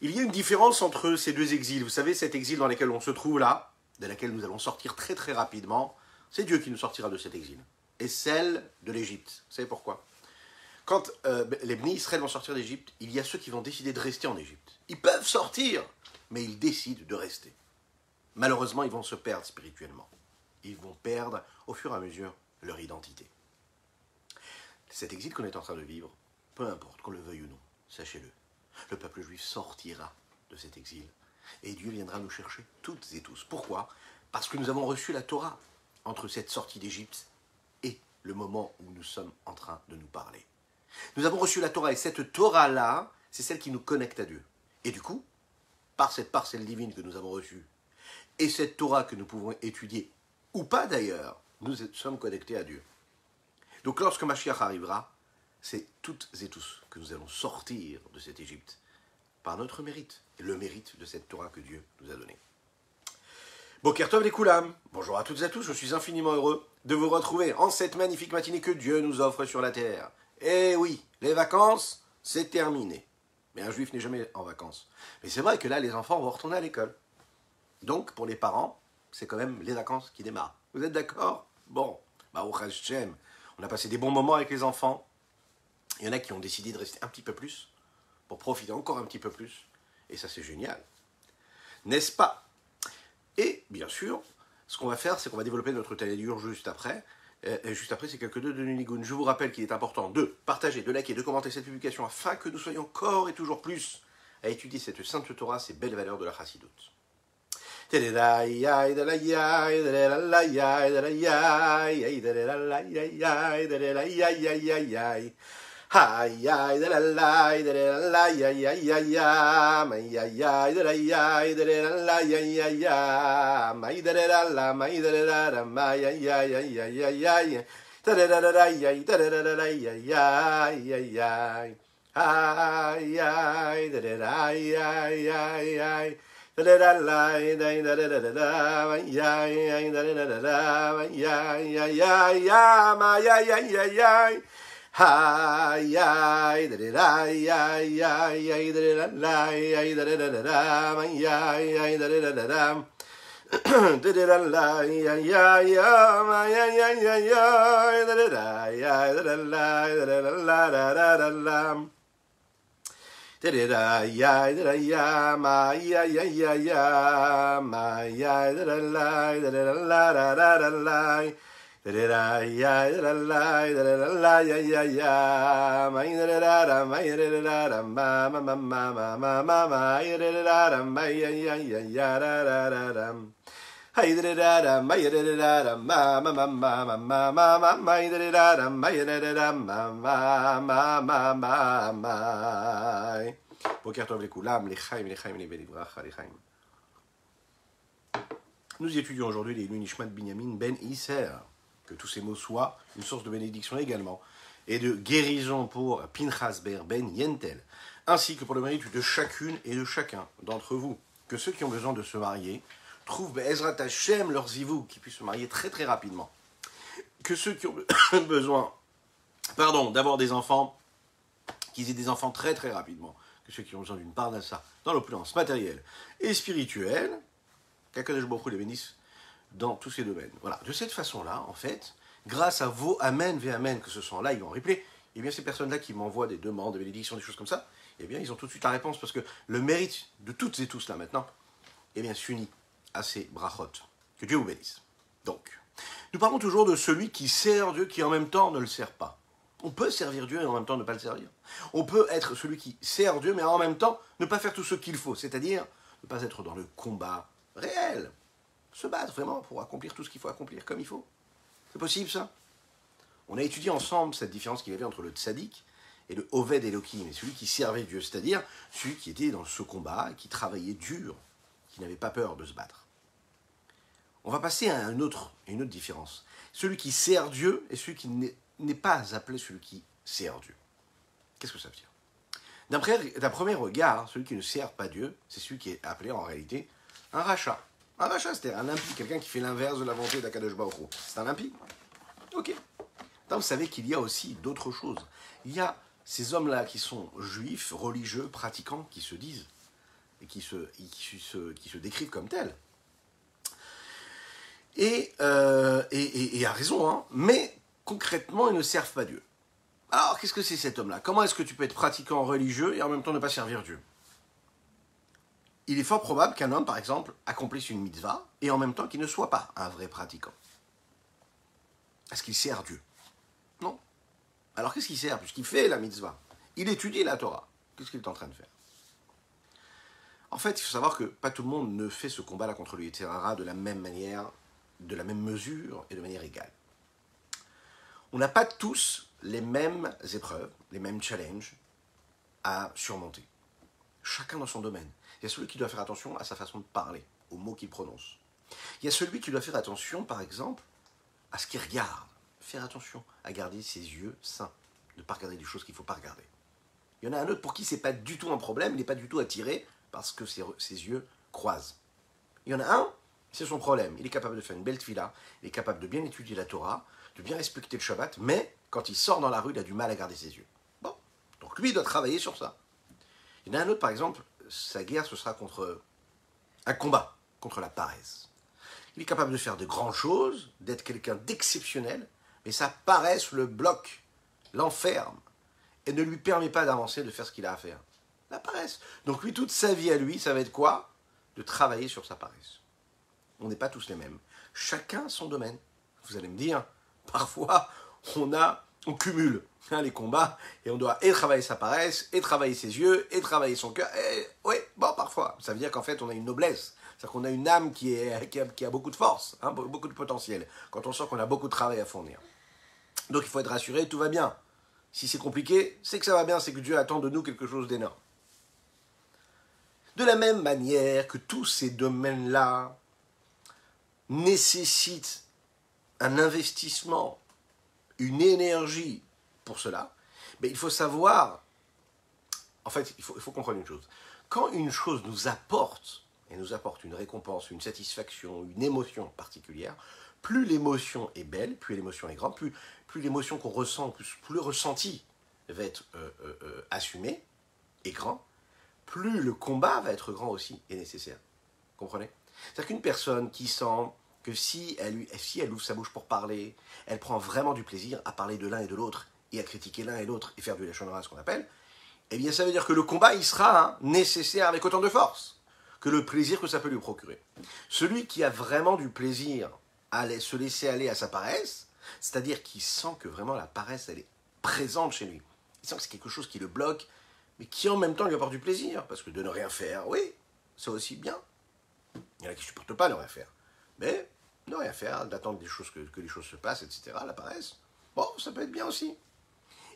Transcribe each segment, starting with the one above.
Il y a une différence entre ces deux exils. Vous savez, cet exil dans lequel on se trouve là, de laquelle nous allons sortir très très rapidement, c'est Dieu qui nous sortira de cet exil. Et celle de l'Égypte. Vous savez pourquoi? Quand les Bnei Israël vont sortir d'Égypte, il y a ceux qui vont décider de rester en Égypte. Ils peuvent sortir, mais ils décident de rester. Malheureusement, ils vont se perdre spirituellement. Ils vont perdre, au fur et à mesure, leur identité. Cet exil qu'on est en train de vivre, peu importe qu'on le veuille ou non, sachez-le, le peuple juif sortira de cet exil et Dieu viendra nous chercher toutes et tous. Pourquoi? Parce que nous avons reçu la Torah entre cette sortie d'Égypte et le moment où nous sommes en train de nous parler. Nous avons reçu la Torah et cette Torah-là, c'est celle qui nous connecte à Dieu. Et du coup, par cette parcelle divine que nous avons reçue et cette Torah que nous pouvons étudier, ou pas d'ailleurs, nous sommes connectés à Dieu. Donc lorsque Mashiach arrivera, c'est toutes et tous que nous allons sortir de cette Égypte par notre mérite, et le mérite de cette Torah que Dieu nous a donnée. Boker Tov les Koulam, bonjour à toutes et à tous, je suis infiniment heureux de vous retrouver en cette magnifique matinée que Dieu nous offre sur la terre. Et oui, les vacances, c'est terminé. Mais un juif n'est jamais en vacances. Mais c'est vrai que là, les enfants vont retourner à l'école. Donc, pour les parents, c'est quand même les vacances qui démarrent. Vous êtes d'accord? Bon, Baruch Hashem, on a passé des bons moments avec les enfants. Il y en a qui ont décidé de rester un petit peu plus, pour profiter encore un petit peu plus. Et ça, c'est génial. N'est-ce pas? Et, bien sûr, ce qu'on va faire, c'est qu'on va développer notre talédur juste après. Et juste après, c'est quelques deux de Nunigoun. Je vous rappelle qu'il est important de partager, de liker, de commenter cette publication afin que nous soyons encore et toujours plus à étudier cette sainte Torah, ces belles valeurs de la Chassidoute. Ay ay de la la de la la ya ya ya ya may ya ya de la ya de la la ya ya ya may de la la may de la la may ya ya ya ya ya ya da da da da ya da da da da ya ya ya ya ay ay de la ya ya ya da da la da da da da da ya ya da da da da ya ya ya ya may ya ya ya ya Hi, ay, da da ay, ay, ay, ay, da da da, ay, da da da da, ay, ay, da da da da, da da da, ay, ay, ay, ay, ay, ay, ay, da da da, ay, da da da, da da da, da da da da. Da da da, ay, da da ya, ma, ya, ya, ya, ya, ma, ya, da da da, da da da, da da da. Da da da ya da la da da la ya ya ya ma da da da ma da da da ma ma ma ma ma ma ma ma da da da ma ya ya ya ya da da da da hay da da da ma da da da ma ma ma ma ma ma ma ma ma da da da ma da da da ma ma ma ma ma ma Boker Tov les Koulam, les Chaim, les Benibracha, les Chaim. Nous étudions aujourd'hui les Nishmat Binyamin Ben Isser. Que tous ces mots soient une source de bénédiction également, et de guérison pour Pinchas Ber Ben Yentel, ainsi que pour le mérite de chacune et de chacun d'entre vous. Que ceux qui ont besoin de se marier trouvent Be'ezrat Hashem leurs zivou, qui puissent se marier très très rapidement. Que ceux qui ont besoin d'avoir des enfants, qu'ils aient des enfants très très rapidement. Que ceux qui ont besoin d'une parnassa dans l'opulence matérielle et spirituelle, qu'Akadosh Baruch Hu les bénisse dans tous ces domaines. Voilà. De cette façon-là, en fait, grâce à vos amen ve amen, que ce soit en live ou en replay, eh bien ces personnes-là qui m'envoient des demandes, des bénédictions, des choses comme ça, eh bien ils ont tout de suite la réponse, parce que le mérite de toutes et tous là maintenant, eh bien s'unit à ces brachot. Que Dieu vous bénisse. Donc, nous parlons toujours de celui qui sert Dieu, qui en même temps ne le sert pas. On peut servir Dieu et en même temps ne pas le servir. On peut être celui qui sert Dieu, mais en même temps ne pas faire tout ce qu'il faut, c'est-à-dire ne pas être dans le combat réel. Se battre vraiment pour accomplir tout ce qu'il faut accomplir comme il faut. C'est possible ça? On a étudié ensemble cette différence qu'il y avait entre le tzaddik et le oved Elohim, et celui qui servait Dieu, c'est-à-dire celui qui était dans ce combat, qui travaillait dur, qui n'avait pas peur de se battre. On va passer à une autre différence. Celui qui sert Dieu et celui qui n'est pas appelé celui qui sert Dieu. Qu'est-ce que ça veut dire? D'un premier regard, celui qui ne sert pas Dieu, c'est celui qui est appelé en réalité un rachat. Un rachat, c'est un impie, quelqu'un qui fait l'inverse de la volonté d'Akadosh Baruch Hu. C'est un impie. Ok. Donc, vous savez qu'il y a aussi d'autres choses. Il y a ces hommes-là qui sont juifs, religieux, pratiquants, qui se disent et qui se décrivent comme tels. Et a raison, hein, mais concrètement, ils ne servent pas Dieu. Alors, qu'est-ce que c'est cet homme-là? Comment est-ce que tu peux être pratiquant religieux et en même temps ne pas servir Dieu? Il est fort probable qu'un homme, par exemple, accomplisse une mitzvah et en même temps qu'il ne soit pas un vrai pratiquant. Est-ce qu'il sert Dieu? Non. Alors qu'est-ce qu'il sert? Puisqu'il fait la mitzvah. Il étudie la Torah. Qu'est-ce qu'il est en train de faire? En fait, il faut savoir que pas tout le monde ne fait ce combat-là contre le Yetzer Hara de la même manière, de la même mesure et de manière égale. On n'a pas tous les mêmes épreuves, les mêmes challenges à surmonter. Chacun dans son domaine. Il y a celui qui doit faire attention à sa façon de parler, aux mots qu'il prononce. Il y a celui qui doit faire attention, par exemple, à ce qu'il regarde. Faire attention à garder ses yeux sains, ne pas regarder des choses qu'il ne faut pas regarder. Il y en a un autre pour qui ce n'est pas du tout un problème, il n'est pas du tout attiré parce que ses yeux croisent. Il y en a un, c'est son problème. Il est capable de faire une belle tefila, il est capable de bien étudier la Torah, de bien respecter le Shabbat, mais quand il sort dans la rue, il a du mal à garder ses yeux. Bon, donc lui, il doit travailler sur ça. Il y en a un autre, par exemple, sa guerre, ce sera contre un combat, contre la paresse. Il est capable de faire de grandes choses, d'être quelqu'un d'exceptionnel, mais sa paresse le bloque, l'enferme, et ne lui permet pas d'avancer, de faire ce qu'il a à faire. La paresse. Donc lui, toute sa vie à lui, ça va être quoi? De travailler sur sa paresse. On n'est pas tous les mêmes. Chacun son domaine. Vous allez me dire, parfois, on cumule les combats, et on doit et travailler sa paresse, et travailler ses yeux, et travailler son cœur. Oui, bon, parfois. Ça veut dire qu'en fait, on a une noblesse. C'est-à-dire qu'on a une âme qui a beaucoup de force, hein, beaucoup de potentiel, quand on sent qu'on a beaucoup de travail à fournir. Donc il faut être rassuré, tout va bien. Si c'est compliqué, c'est que ça va bien, c'est que Dieu attend de nous quelque chose d'énorme. De la même manière que tous ces domaines-là nécessitent un investissement, une énergie pour cela, mais il faut savoir, en fait, il faut comprendre une chose. Quand une chose nous apporte, et nous apporte une récompense, une satisfaction, une émotion particulière, plus l'émotion est belle, plus l'émotion est grande, plus l'émotion qu'on ressent, plus le ressenti va être assumé et grand, plus le combat va être grand aussi et nécessaire. Comprenez? C'est-à-dire qu'une personne qui sent que si elle ouvre sa bouche pour parler, elle prend vraiment du plaisir à parler de l'un et de l'autre, et à critiquer l'un et l'autre, et faire du lachon hara, ce qu'on appelle, eh bien ça veut dire que le combat, il sera nécessaire avec autant de force que le plaisir que ça peut lui procurer. Celui qui a vraiment du plaisir à se laisser aller à sa paresse, c'est-à-dire qui sent que vraiment la paresse, elle est présente chez lui, il sent que c'est quelque chose qui le bloque, mais qui en même temps lui apporte du plaisir, parce que de ne rien faire, oui, c'est aussi bien. Il y en a qui ne supportent pas ne rien faire. Mais ne rien faire, d'attendre que les choses se passent, etc., la paresse, bon, ça peut être bien aussi.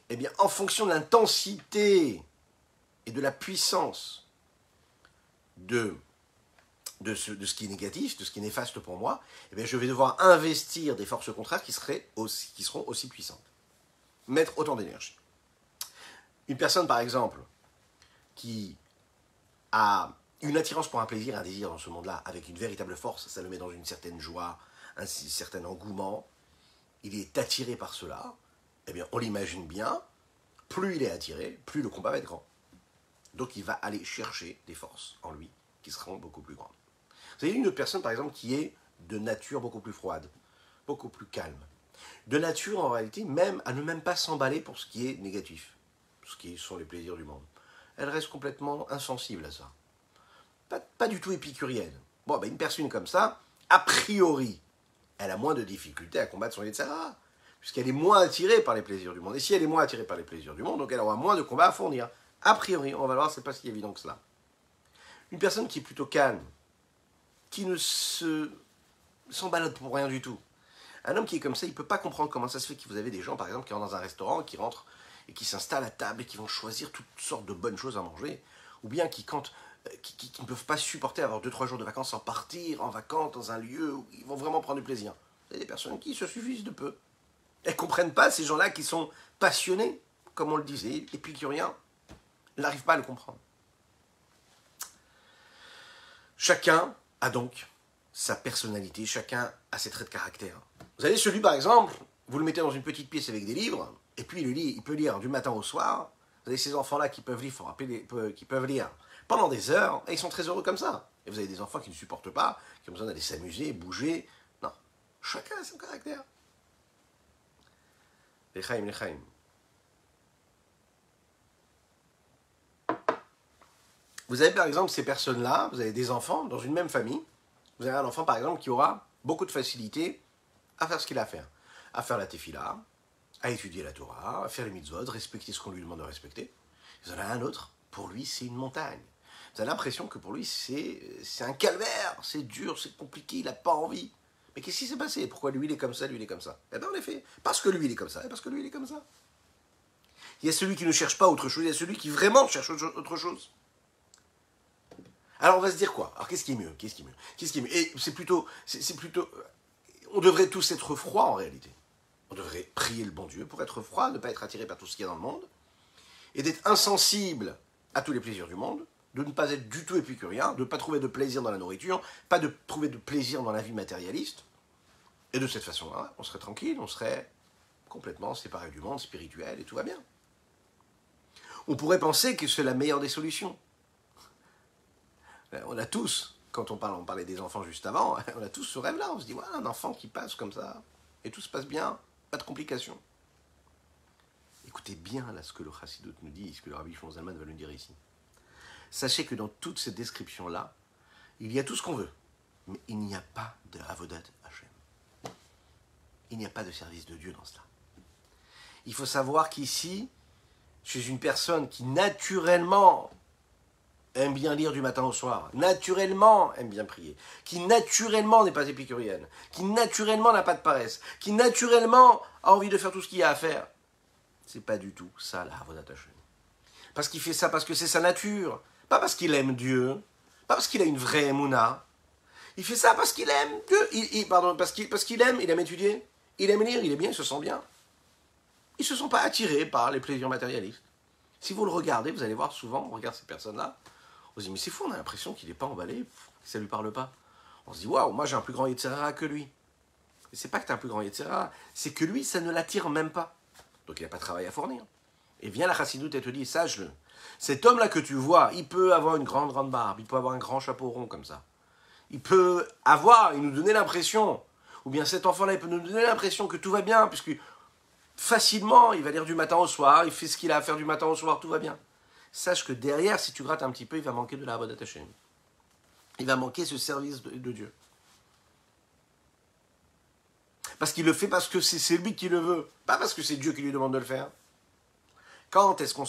Eh bien, en fonction de l'intensité et de la puissance de ce qui est négatif, de ce qui est néfaste pour moi, eh bien, je vais devoir investir des forces contraires qui seront aussi puissantes. Mettre autant d'énergie. Une personne, par exemple, qui a une attirance pour un plaisir, un désir dans ce monde-là, avec une véritable force, ça le met dans une certaine joie, un certain engouement, il est attiré par cela, eh bien, on l'imagine bien, plus il est attiré, plus le combat va être grand. Donc il va aller chercher des forces en lui qui seront beaucoup plus grandes. Vous avez une autre personne, par exemple, qui est de nature beaucoup plus froide, beaucoup plus calme. De nature, en réalité, même à ne même pas s'emballer pour ce qui est négatif, ce qui sont les plaisirs du monde. Elle reste complètement insensible à ça. Pas du tout épicurienne. Bon, ben une personne comme ça, a priori, elle a moins de difficultés à combattre son Yetzer Hara, puisqu'elle est moins attirée par les plaisirs du monde. Et si elle est moins attirée par les plaisirs du monde, donc elle aura moins de combats à fournir. A priori, on va voir, c'est pas si évident que cela. Une personne qui est plutôt calme, qui ne s'emballe pour rien du tout. Un homme qui est comme ça, il ne peut pas comprendre comment ça se fait que vous avez des gens, par exemple, qui rentrent dans un restaurant, qui rentrent et qui s'installent à table et qui vont choisir toutes sortes de bonnes choses à manger, ou bien qui ne peuvent pas supporter avoir 2-3 jours de vacances sans partir en vacances dans un lieu où ils vont vraiment prendre du plaisir. Il y a des personnes qui se suffisent de peu. Elles ne comprennent pas ces gens-là qui sont passionnés, comme on le disait, épicuriens. Elles n'arrivent pas à le comprendre. Chacun a donc sa personnalité, chacun a ses traits de caractère. Vous avez celui, par exemple, vous le mettez dans une petite pièce avec des livres, et puis il peut lire du matin au soir, Vous avez ces enfants-là qui peuvent lire, qui peuvent lire pendant des heures, et ils sont très heureux comme ça. Et vous avez des enfants qui ne supportent pas, qui ont besoin d'aller s'amuser, bouger. Non, chacun a son caractère. L'Echaim. Vous avez par exemple ces personnes-là, vous avez des enfants dans une même famille. Vous avez un enfant par exemple qui aura beaucoup de facilité à faire ce qu'il a à faire la tefila, à étudier la Torah, à faire les mitzvot, respecter ce qu'on lui demande de respecter. Vous en avez un autre, pour lui c'est une montagne. Vous avez l'impression que pour lui c'est un calvaire, c'est dur, c'est compliqué, il n'a pas envie. Mais qu'est-ce qui s'est passé? Pourquoi lui il est comme ça, lui il est comme ça? Eh bien en effet, parce que lui il est comme ça, et parce que lui il est comme ça. Il y a celui qui ne cherche pas autre chose, il y a celui qui vraiment cherche autre chose. Alors on va se dire quoi? Alors qu'est-ce qui est mieux? Et c'est plutôt, on devrait tous être froids en réalité. On devrait prier le bon Dieu pour être froid, ne pas être attiré par tout ce qu'il y a dans le monde, et d'être insensible à tous les plaisirs du monde, de ne pas être du tout épicurien, de ne pas trouver de plaisir dans la nourriture, pas de trouver de plaisir dans la vie matérialiste. Et de cette façon-là, on serait tranquille, on serait complètement séparé du monde spirituel et tout va bien. On pourrait penser que c'est la meilleure des solutions. On a tous, quand on parlait des enfants juste avant, on a tous ce rêve-là. On se dit, voilà, un enfant qui passe comme ça, et tout se passe bien, pas de complications. Écoutez bien là ce que le Chassidut nous dit, ce que le Rabbi Shlomo Zalman va nous dire ici. Sachez que dans toute cette description-là, il y a tout ce qu'on veut, mais il n'y a pas de Avodat Hashem. Il n'y a pas de service de Dieu dans cela. Il faut savoir qu'ici, chez une personne qui naturellement aime bien lire du matin au soir, naturellement aime bien prier, qui naturellement n'est pas épicurienne, qui naturellement n'a pas de paresse, qui naturellement a envie de faire tout ce qu'il y a à faire, c'est pas du tout ça la Avodat Hashem. Parce qu'il fait ça parce que c'est sa nature, pas parce qu'il aime Dieu, pas parce qu'il a une vraie émouna. Il fait ça parce qu'il aime Dieu, parce qu'il aime étudier, il aime lire, il est bien, il se sent bien. Ils ne se sont pas attirés par les plaisirs matérialistes. Si vous le regardez, vous allez voir souvent, on regarde ces personnes-là, on se dit, mais c'est fou, on a l'impression qu'il n'est pas emballé, que ça ne lui parle pas. On se dit, waouh, moi j'ai un plus grand Yetzirah que lui. Et c'est pas que tu as un plus grand Yetzirah, c'est que lui, ça ne l'attire même pas. Donc il n'a pas de travail à fournir. Et vient la Chassidoute et te dit, sache-le, cet homme-là que tu vois, il peut avoir une grande barbe, il peut avoir un grand chapeau rond comme ça. Il peut nous donner l'impression, ou bien cet enfant-là, il peut nous donner l'impression que tout va bien, puisque facilement, il va lire du matin au soir, il fait ce qu'il a à faire du matin au soir, tout va bien. Sache que derrière, si tu grattes un petit peu, il va manquer de la Avodat Hashem. Il va manquer ce service de Dieu. Parce qu'il le fait parce que c'est lui qui le veut, pas parce que c'est Dieu qui lui demande de le faire. Quand est-ce qu'on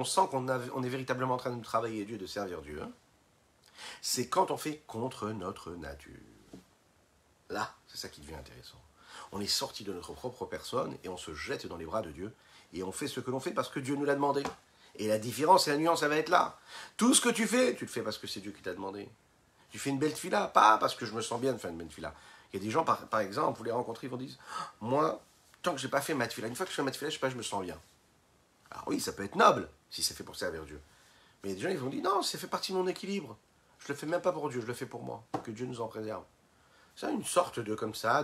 sent qu'on est véritablement en train de travailler Dieu, de servir Dieu? C'est quand on fait contre notre nature. Là, c'est ça qui devient intéressant. On est sorti de notre propre personne et on se jette dans les bras de Dieu et on fait ce que l'on fait parce que Dieu nous l'a demandé. Et la différence et la nuance, ça va être là. Tout ce que tu le fais parce que c'est Dieu qui t'a demandé. Tu fais une belle tefila, pas parce que je me sens bien de faire une belle tefila. Il y a des gens, par exemple, vous les rencontrez, ils vont dire, moi, tant que je n'ai pas fait ma tefila, une fois que je fais ma tefila, je sais pas, je me sens bien. Alors oui, ça peut être noble, si c'est fait pour servir Dieu. Mais il y a des gens, ils vont dire, non, ça fait partie de mon équilibre. Je le fais même pas pour Dieu, je le fais pour moi. Que Dieu nous en préserve. C'est une sorte de, comme ça,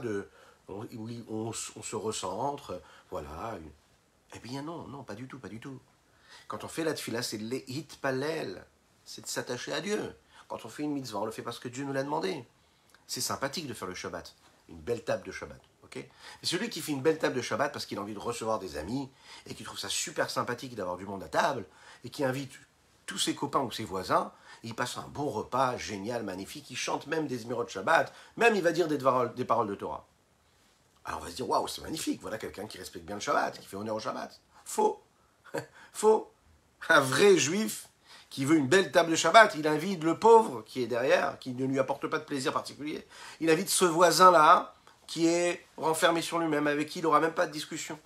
où on se recentre, voilà. Eh bien non, pas du tout. Quand on fait la tefila, c'est l'hitpalel, c'est de s'attacher à Dieu. Quand on fait une mitzvah, on le fait parce que Dieu nous l'a demandé. C'est sympathique de faire le Shabbat, une belle table de Shabbat. Okay, et celui qui fait une belle table de Shabbat parce qu'il a envie de recevoir des amis et qui trouve ça super sympathique d'avoir du monde à table et qui invite tous ses copains ou ses voisins, il passe un bon repas, génial, magnifique, il chante même des Zmirot Shabbat, même il va dire des paroles de Torah. Alors on va se dire, waouh, c'est magnifique, voilà quelqu'un qui respecte bien le Shabbat, qui fait honneur au Shabbat. Faux. Faux. Un vrai juif qui veut une belle table de Shabbat, il invite le pauvre qui est derrière, qui ne lui apporte pas de plaisir particulier. Il invite ce voisin-là, qui est renfermé sur lui-même, avec qui il n'aura même pas de discussion.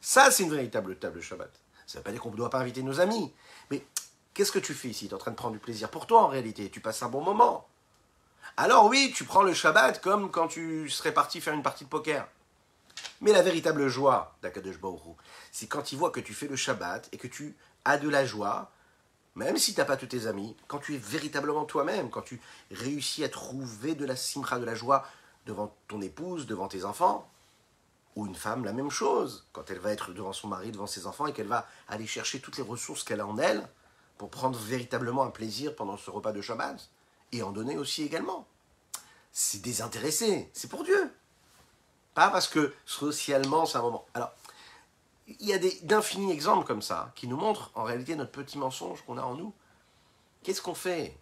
Ça, c'est une véritable table de Shabbat. Ça ne veut pas dire qu'on ne doit pas inviter nos amis. Mais qu'est-ce que tu fais ici? Tu es en train de prendre du plaisir pour toi, en réalité. Tu passes un bon moment. Alors oui, tu prends le Shabbat comme quand tu serais parti faire une partie de poker. Mais la véritable joie d'Akadosh Baruch Hu, c'est quand il voit que tu fais le Shabbat et que tu as de la joie, même si tu n'as pas tous tes amis, quand tu es véritablement toi-même, quand tu réussis à trouver de la simcha, de la joie, devant ton épouse, devant tes enfants, Ou une femme, la même chose, quand elle va être devant son mari, devant ses enfants, et qu'elle va aller chercher toutes les ressources qu'elle a en elle pour prendre véritablement un plaisir pendant ce repas de Shabbat, et en donner aussi également. C'est désintéressé, c'est pour Dieu. Pas parce que socialement c'est un moment. Alors, il y a d'infinis exemples comme ça, qui nous montrent en réalité notre petit mensonge qu'on a en nous. Qu'est-ce qu'on fait?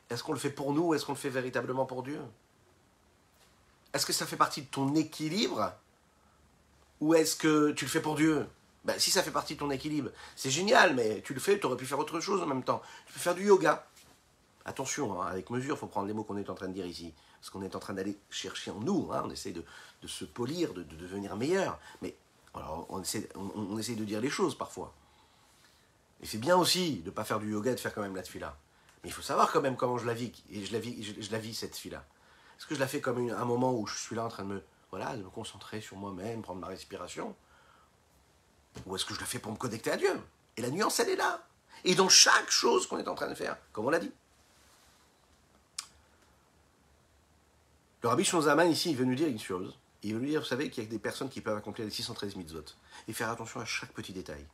Est-ce qu'on le fait pour nous ou est-ce qu'on le fait véritablement pour Dieu? Est-ce que ça fait partie de ton équilibre? Ou est-ce que tu le fais pour Dieu? Ben, si ça fait partie de ton équilibre, c'est génial, mais tu le fais, tu aurais pu faire autre chose en même temps. Tu peux faire du yoga. Attention, hein, avec mesure, il faut prendre les mots qu'on est en train de dire ici. Parce qu'on est en train d'aller chercher en nous, hein, on essaie de se polir, de devenir meilleur. Mais alors, on essaie de dire les choses parfois. Et c'est bien aussi de ne pas faire du yoga et de faire quand même la tefila. Mais il faut savoir quand même comment je la vis. Et je la vis cette tefila. Est-ce que je la fais comme un moment où je suis là en train de me concentrer sur moi-même, prendre ma respiration? Ou est-ce que je le fais pour me connecter à Dieu? Et la nuance, elle est là. Et dans chaque chose qu'on est en train de faire, comme on l'a dit. Le Rabbi Shimon Zaman, ici, il veut nous dire une chose. Il veut nous dire, vous savez, qu'il y a des personnes qui peuvent accomplir les 613 mitzvot. Et faire attention à chaque petit détail.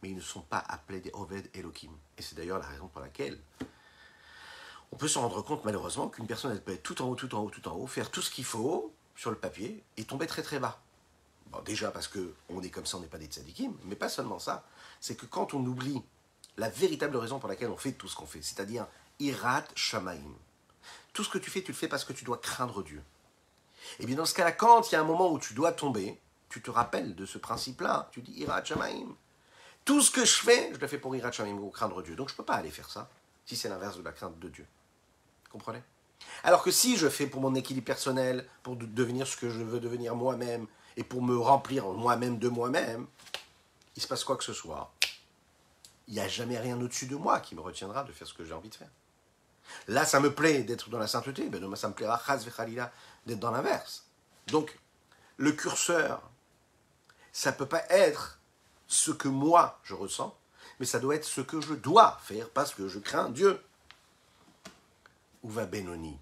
Mais ils ne sont pas appelés des Oved Elohim. Et c'est d'ailleurs la raison pour laquelle on peut se rendre compte, malheureusement, qu'une personne, elle peut être tout en haut, tout en haut, tout en haut, faire tout ce qu'il faut sur le papier et tomber très très bas. Bon, déjà parce qu'on est comme ça, on n'est pas des tzadikim, mais pas seulement ça. C'est que quand on oublie la véritable raison pour laquelle on fait tout ce qu'on fait, c'est-à-dire Irat Shamaim. Tout ce que tu le fais parce que tu dois craindre Dieu. Et bien dans ce cas-là, quand il y a un moment où tu dois tomber, tu te rappelles de ce principe-là, tu dis Irat Shamaim. Tout ce que je le fais pour Irat Shamaim, pour craindre Dieu. Donc je ne peux pas aller faire ça, si c'est l'inverse de la crainte de Dieu. Vous comprenez? Alors que si je fais pour mon équilibre personnel, pour devenir ce que je veux devenir moi-même, et pour me remplir moi-même de moi-même, il se passe quoi que ce soit. Il n'y a jamais rien au-dessus de moi qui me retiendra de faire ce que j'ai envie de faire. Là, ça me plaît d'être dans la sainteté, mais demain, ça me plaira, chas vechalila, d'être dans l'inverse. Donc, le curseur, ça ne peut pas être ce que moi, je ressens, mais ça doit être ce que je dois faire, parce que je crains Dieu. Où va Benoni?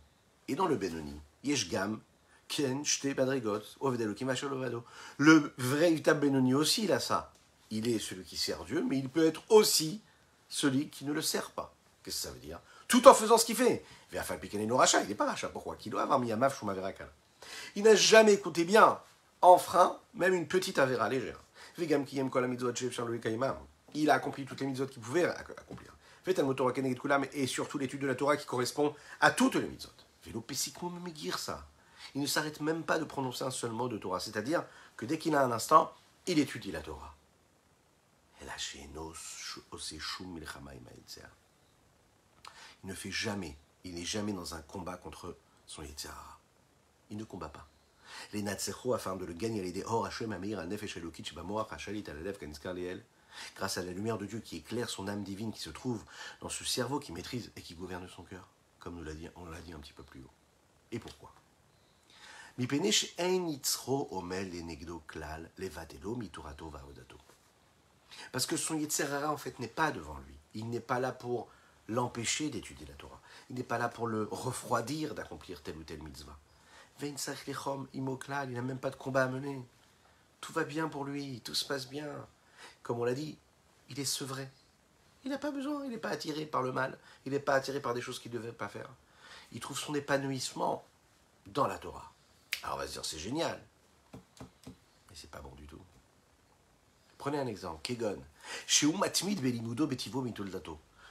Et dans le Benoni, Yeshgam, Ken, Shte, Badrigot, Ovedelokim, Asholovado. Le véritable Benoni aussi, il a ça. Il est celui qui sert Dieu, mais il peut être aussi celui qui ne le sert pas. Qu'est-ce que ça veut dire? Tout en faisant ce qu'il fait. Il n'est pas rachat. Pourquoi? Qu'il doit avoir mis à maf shumaverakal. Il n'a jamais, écouté bien, enfreint même une petite avéra légère. Il a accompli toutes les mitzvot qu'il pouvait accomplir. Et surtout l'étude de la Torah qui correspond à toutes les mitzvot. Il ne s'arrête même pas de prononcer un seul mot de Torah. C'est-à-dire que dès qu'il a un instant, il étudie la Torah. Il ne fait jamais, il n'est jamais dans un combat contre son Yetzirah. Il ne combat pas. Les Natsecho, afin de le gagner, les Or Hashem Amir, Nefesh Elokitch, Bamoach, Hashalit, Alalev, Kanskar Leel, grâce à la lumière de Dieu qui éclaire son âme divine qui se trouve dans ce cerveau qui maîtrise et qui gouverne son cœur, comme on l'a dit un petit peu plus haut. Et pourquoi? Parce que son Yetzirah, en fait, n'est pas devant lui. Il n'est pas là pour l'empêcher d'étudier la Torah. Il n'est pas là pour le refroidir d'accomplir telle ou telle mitzvah. Il n'a même pas de combat à mener. Tout va bien pour lui, tout se passe bien. Comme on l'a dit, il est sevré. Il n'a pas besoin, il n'est pas attiré par le mal. Il n'est pas attiré par des choses qu'il ne devait pas faire. Il trouve son épanouissement dans la Torah. Alors on va se dire, c'est génial. Mais c'est pas bon du tout. Prenez un exemple, Kegon.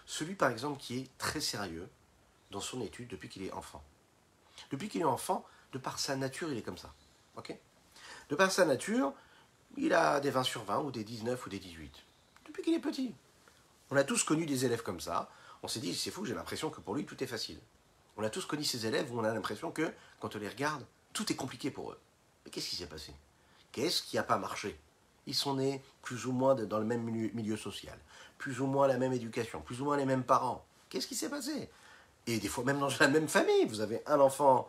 Celui par exemple qui est très sérieux dans son étude depuis qu'il est enfant. Depuis qu'il est enfant, de par sa nature, il est comme ça. Okay? De par sa nature, il a des 20 sur 20 ou des 19 ou des 18. Depuis qu'il est petit. On a tous connu des élèves comme ça. On s'est dit, c'est fou, j'ai l'impression que pour lui, tout est facile. On a tous connu ces élèves où on a l'impression que, quand on les regarde, tout est compliqué pour eux. Mais qu'est-ce qui s'est passé? Qu'est-ce qui n'a pas marché? Ils sont nés plus ou moins dans le même milieu social, plus ou moins la même éducation, plus ou moins les mêmes parents. Qu'est-ce qui s'est passé? Et des fois, même dans la même famille, vous avez un enfant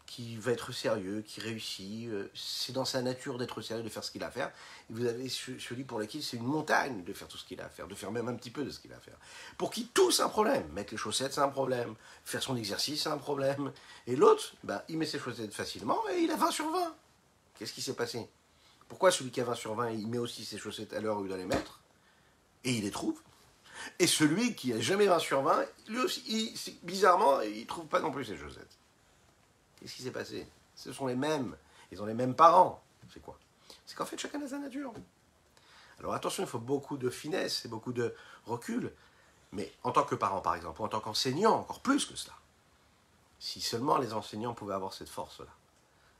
qui va être sérieux, qui réussit, c'est dans sa nature d'être sérieux, de faire ce qu'il a à faire. Et vous avez celui pour lequel c'est une montagne de faire tout ce qu'il a à faire, de faire même un petit peu de ce qu'il a à faire. Pour qui tout c'est un problème. Mettre les chaussettes c'est un problème, faire son exercice c'est un problème. Et l'autre, il met ses chaussettes facilement et il a 20 sur 20. Qu'est-ce qui s'est passé? Pourquoi celui qui a 20 sur 20, il met aussi ses chaussettes à l'heure où il doit les mettre, et il les trouve? Et celui qui n'a jamais 20 sur 20, lui aussi, bizarrement, il ne trouve pas non plus ses chaussettes. Qu'est-ce qui s'est passé? Ce sont les mêmes. Ils ont les mêmes parents. C'est quoi? C'est qu'en fait, chacun a sa nature. Alors attention, il faut beaucoup de finesse et beaucoup de recul. Mais en tant que parent, par exemple, ou en tant qu'enseignant, encore plus que cela. Si seulement les enseignants pouvaient avoir cette force-là,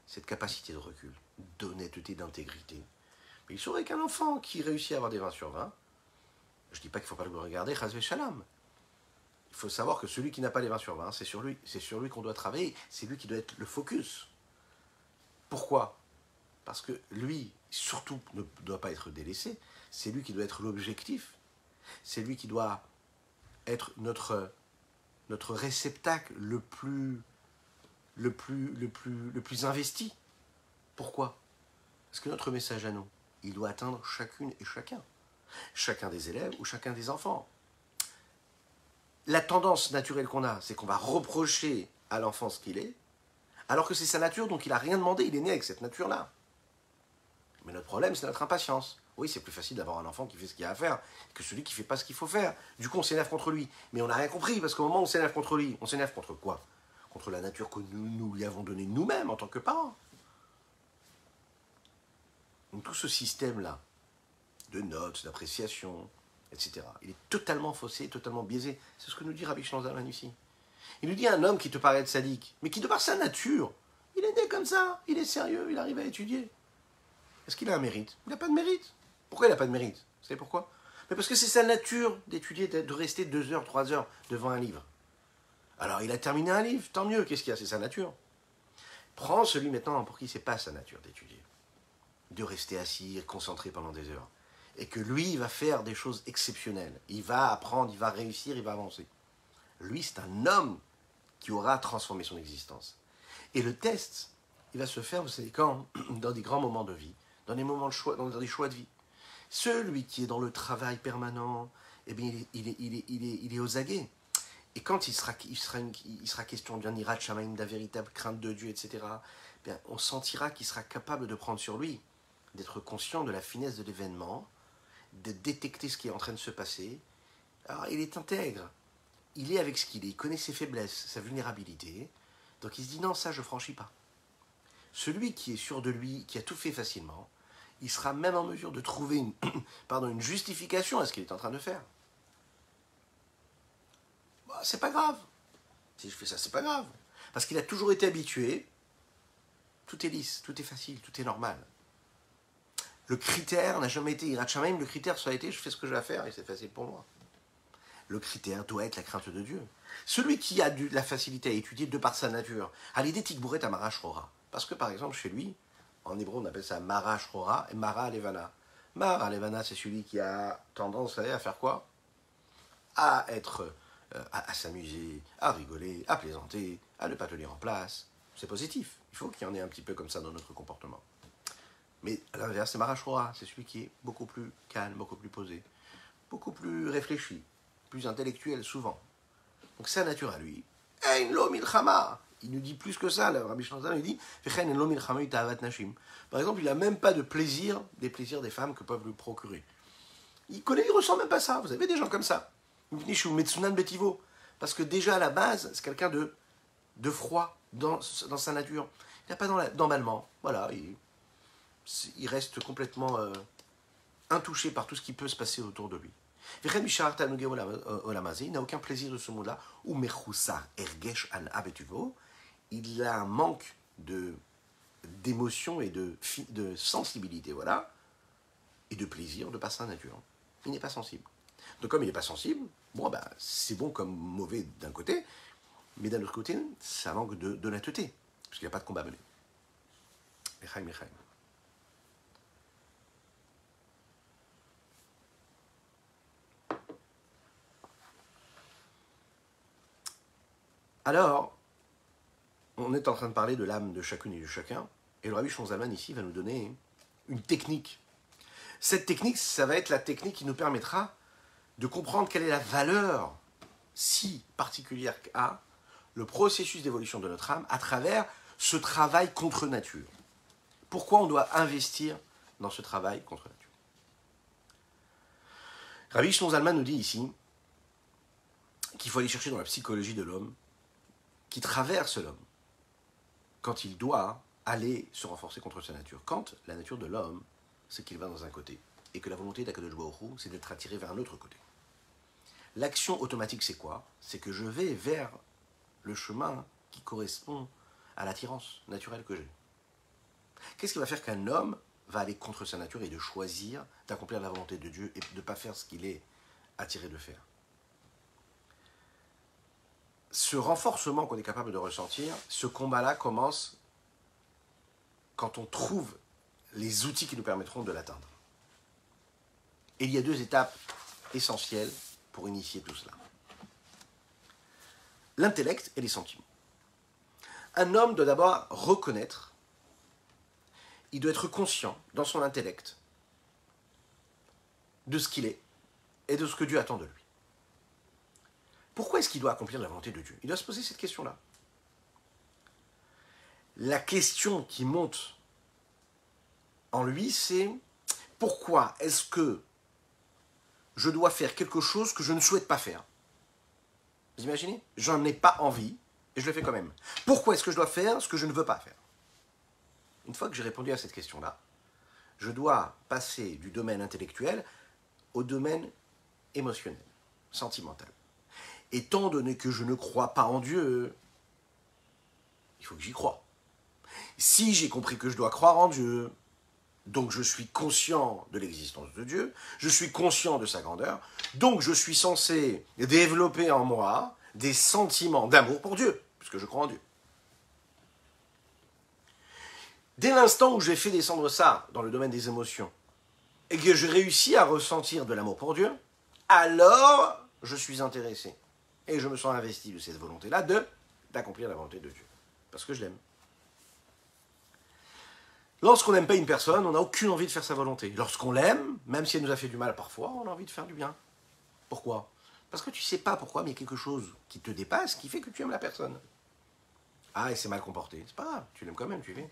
cette capacité de recul, d'honnêteté, d'intégrité. Mais il saurait qu'un enfant qui réussit à avoir des 20 sur 20, je ne dis pas qu'il ne faut pas le regarder, chas shalom. Il faut savoir que celui qui n'a pas les 20 sur 20, c'est sur lui qu'on doit travailler, c'est lui qui doit être le focus. Pourquoi? Parce que lui, surtout, ne doit pas être délaissé, c'est lui qui doit être l'objectif, c'est lui qui doit être notre réceptacle le plus investi. Pourquoi? Parce que notre message à nous, il doit atteindre chacune et chacun des élèves ou chacun des enfants. La tendance naturelle qu'on a, c'est qu'on va reprocher à l'enfant ce qu'il est, alors que c'est sa nature, donc il n'a rien demandé, il est né avec cette nature-là. Mais notre problème, c'est notre impatience. Oui, c'est plus facile d'avoir un enfant qui fait ce qu'il a à faire que celui qui ne fait pas ce qu'il faut faire. Du coup, on s'énerve contre lui. Mais on n'a rien compris, parce qu'au moment où on s'énerve contre lui, on s'énerve contre quoi? Contre la nature que nous lui avons donnée nous-mêmes en tant que parents. Donc tout ce système-là, de notes, d'appréciation, etc., il est totalement faussé, totalement biaisé. C'est ce que nous dit Rabbi Shlomo Zalman ici. Il nous dit un homme qui te paraît être sadique, mais qui de par sa nature, il est né comme ça, il est sérieux, il arrive à étudier. Est-ce qu'il a un mérite? Il n'a pas de mérite. Pourquoi il n'a pas de mérite? Vous savez pourquoi? Mais parce que c'est sa nature d'étudier, de rester 2 heures, 3 heures devant un livre. Alors il a terminé un livre, tant mieux, qu'est-ce qu'il y a? C'est sa nature. Prends celui maintenant pour qui c'est pas sa nature d'étudier, de rester assis, concentré pendant des heures. Et que lui, il va faire des choses exceptionnelles. Il va apprendre, il va réussir, il va avancer. Lui, c'est un homme qui aura transformé son existence. Et le test, il va se faire, vous savez quand? Dans des grands moments de vie, dans des moments de choix, dans des choix de vie. Celui qui est dans le travail permanent, eh bien, il est aux aguets. Et quand il sera question d'un irat shamaim, de la véritable crainte de Dieu, etc., eh bien, on sentira qu'il sera capable de prendre sur lui, d'être conscient de la finesse de l'événement, de détecter ce qui est en train de se passer. Alors, il est intègre. Il est avec ce qu'il est. Il connaît ses faiblesses, sa vulnérabilité. Donc, il se dit, non, ça, je ne franchis pas. Celui qui est sûr de lui, qui a tout fait facilement, il sera même en mesure de trouver une justification à ce qu'il est en train de faire. Bah, c'est pas grave. Si je fais ça, c'est pas grave. Parce qu'il a toujours été habitué. Tout est lisse, tout est facile, tout est normal. Le critère n'a jamais été Yirat Shamayim, le critère ça a été je fais ce que j'ai à faire et c'est facile pour moi. Le critère doit être la crainte de Dieu. Celui qui a la facilité à étudier de par sa nature, à l'idée Tikbouret à Marash Rora. Parce que par exemple chez lui, en hébreu on appelle ça Marash Rora et Mara Levana. Mara Levana c'est celui qui a tendance à faire quoi? À être, à s'amuser, à rigoler, à plaisanter, à ne pas tenir en place. C'est positif. Il faut qu'il y en ait un petit peu comme ça dans notre comportement. Mais à l'inverse, c'est Marash Rora, c'est celui qui est beaucoup plus calme, beaucoup plus posé, beaucoup plus réfléchi, plus intellectuel souvent. Donc c'est la nature à lui. Ein lo milchama. Il nous dit plus que ça, le Rabbi Shlomo Zalman, il dit Vechen lo milchama itahavat nashim. Par exemple, il n'a même pas de plaisir, des plaisirs des femmes que peuvent lui procurer. Il ressent même pas ça. Vous avez des gens comme ça. Metsunan betivo. Parce que déjà à la base, c'est quelqu'un de froid dans sa nature. Il n'a pas d'emballement. Voilà, il reste complètement intouché par tout ce qui peut se passer autour de lui. Il n'a aucun plaisir de ce monde-là. Il a un manque d'émotion et de sensibilité, voilà, et de plaisir de par sa nature. Il n'est pas sensible. Donc comme il n'est pas sensible, bon, ben, c'est bon comme mauvais d'un côté, mais d'un autre côté, ça manque d'honnêteté, parce qu'il n'y a pas de combat mené. Mechaim. Alors, on est en train de parler de l'âme de chacune et de chacun, et le Rabbi Shlomo Zalman ici va nous donner une technique. Cette technique, ça va être la technique qui nous permettra de comprendre quelle est la valeur si particulière qu'a le processus d'évolution de notre âme à travers ce travail contre nature. Pourquoi on doit investir dans ce travail contre la nature? Rabbi Shlomo Zalman nous dit ici qu'il faut aller chercher dans la psychologie de l'homme, qui traverse l'homme, quand il doit aller se renforcer contre sa nature. Quand la nature de l'homme, c'est qu'il va dans un côté, et que la volonté d'Akadosh Baruch Hu, c'est d'être attiré vers un autre côté. L'action automatique, c'est quoi? C'est que je vais vers le chemin qui correspond à l'attirance naturelle que j'ai. Qu'est-ce qui va faire qu'un homme va aller contre sa nature et de choisir d'accomplir la volonté de Dieu et de ne pas faire ce qu'il est attiré de faire? Ce renforcement qu'on est capable de ressentir, ce combat-là commence quand on trouve les outils qui nous permettront de l'atteindre. Et il y a 2 étapes essentielles pour initier tout cela. L'intellect et les sentiments. Un homme doit d'abord reconnaître, il doit être conscient dans son intellect de ce qu'il est et de ce que Dieu attend de lui. Pourquoi est-ce qu'il doit accomplir la volonté de Dieu? Il doit se poser cette question-là. La question qui monte en lui, c'est pourquoi est-ce que je dois faire quelque chose que je ne souhaite pas faire? Vous imaginez? J'en ai pas envie et je le fais quand même. Pourquoi est-ce que je dois faire ce que je ne veux pas faire? Une fois que j'ai répondu à cette question-là, je dois passer du domaine intellectuel au domaine émotionnel, sentimental. Étant donné que je ne crois pas en Dieu, il faut que j'y croie. Si j'ai compris que je dois croire en Dieu, donc je suis conscient de l'existence de Dieu, je suis conscient de sa grandeur, donc je suis censé développer en moi des sentiments d'amour pour Dieu, puisque je crois en Dieu. Dès l'instant où j'ai fait descendre ça dans le domaine des émotions, et que je réussis à ressentir de l'amour pour Dieu, alors je suis intéressé. Et je me sens investi de cette volonté-là d'accomplir la volonté de Dieu. Parce que je l'aime. Lorsqu'on n'aime pas une personne, on n'a aucune envie de faire sa volonté. Lorsqu'on l'aime, même si elle nous a fait du mal parfois, on a envie de faire du bien. Pourquoi? Parce que tu ne sais pas pourquoi, mais il y a quelque chose qui te dépasse, qui fait que tu aimes la personne. Ah, et c'est mal comporté. C'est pas grave, tu l'aimes quand même, tu l'aimes.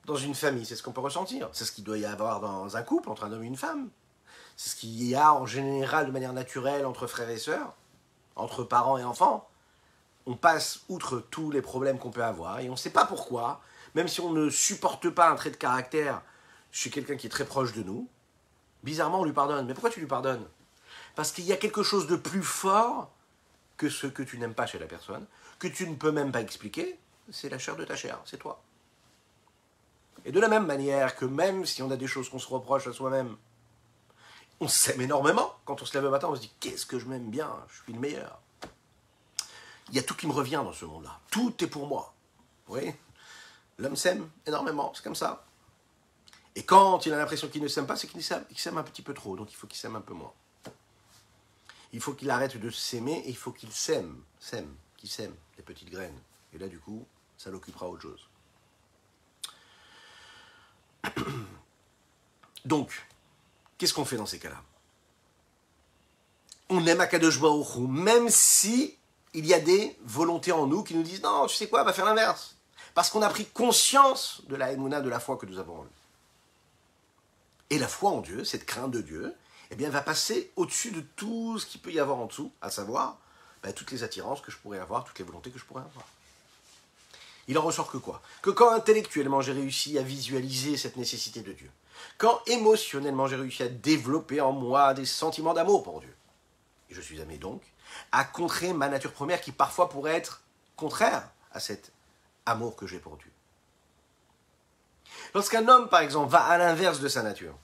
Dans une famille, c'est ce qu'on peut ressentir. C'est ce qu'il doit y avoir dans un couple, entre un homme et une femme. C'est ce qu'il y a en général de manière naturelle entre frères et sœurs, entre parents et enfants. On passe outre tous les problèmes qu'on peut avoir et on ne sait pas pourquoi, même si on ne supporte pas un trait de caractère chez quelqu'un qui est très proche de nous, bizarrement on lui pardonne. Mais pourquoi tu lui pardonnes? Parce qu'il y a quelque chose de plus fort que ce que tu n'aimes pas chez la personne, que tu ne peux même pas expliquer, c'est la chair de ta chair, c'est toi. Et de la même manière que même si on a des choses qu'on se reproche à soi-même, on s'aime énormément. Quand on se lève le matin, on se dit « Qu'est-ce que je m'aime bien, je suis le meilleur ». Il y a tout qui me revient dans ce monde-là. Tout est pour moi. Vous voyez? L'homme s'aime énormément, c'est comme ça. Et quand il a l'impression qu'il ne s'aime pas, c'est qu'il s'aime un petit peu trop, donc il faut qu'il s'aime un peu moins. Il faut qu'il arrête de s'aimer et il faut qu'il qu'il sème les petites graines. Et là, du coup, ça l'occupera autre chose. Donc, qu'est-ce qu'on fait dans ces cas-là? On aime Akadosh Baruch Hu, même si il y a des volontés en nous qui nous disent « Non, tu sais quoi, va faire l'inverse. » Parce qu'on a pris conscience de la Emouna, de la foi que nous avons en lui. Et la foi en Dieu, cette crainte de Dieu, eh bien, va passer au-dessus de tout ce qu'il peut y avoir en dessous, à savoir toutes les attirances que je pourrais avoir, toutes les volontés que je pourrais avoir. Il en ressort que quoi? Que quand intellectuellement j'ai réussi à visualiser cette nécessité de Dieu, quand émotionnellement j'ai réussi à développer en moi des sentiments d'amour pour Dieu, et je suis amené donc à contrer ma nature première qui parfois pourrait être contraire à cet amour que j'ai pour Dieu. Lorsqu'un homme, par exemple, va à l'inverse de sa nature,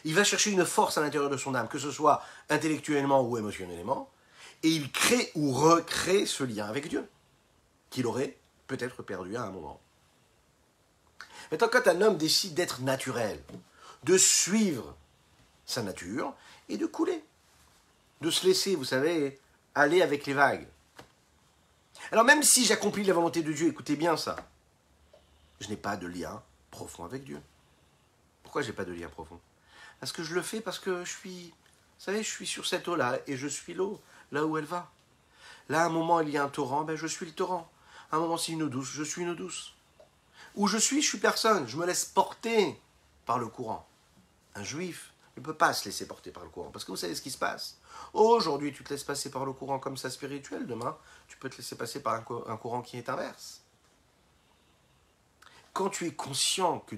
il va chercher une force à l'intérieur de son âme, que ce soit intellectuellement ou émotionnellement, et il crée ou recrée ce lien avec Dieu, qu'il aurait peut-être perdu à un moment. Maintenant, quand un homme décide d'être naturel, de suivre sa nature et de couler, de se laisser, vous savez, aller avec les vagues. Alors même si j'accomplis la volonté de Dieu, écoutez bien ça, je n'ai pas de lien profond avec Dieu. Pourquoi je n'ai pas de lien profond? Parce que je le fais parce que je suis, vous savez, je suis sur cette eau-là et je suis l'eau, là où elle va. Là, à un moment, il y a un torrent, je suis le torrent. À un moment, c'est une eau douce, je suis une eau douce. Où je suis personne. Je me laisse porter par le courant. Un juif ne peut pas se laisser porter par le courant. Parce que vous savez ce qui se passe. Aujourd'hui, tu te laisses passer par le courant comme ça spirituel. Demain, tu peux te laisser passer par un courant qui est inverse. Quand tu es conscient que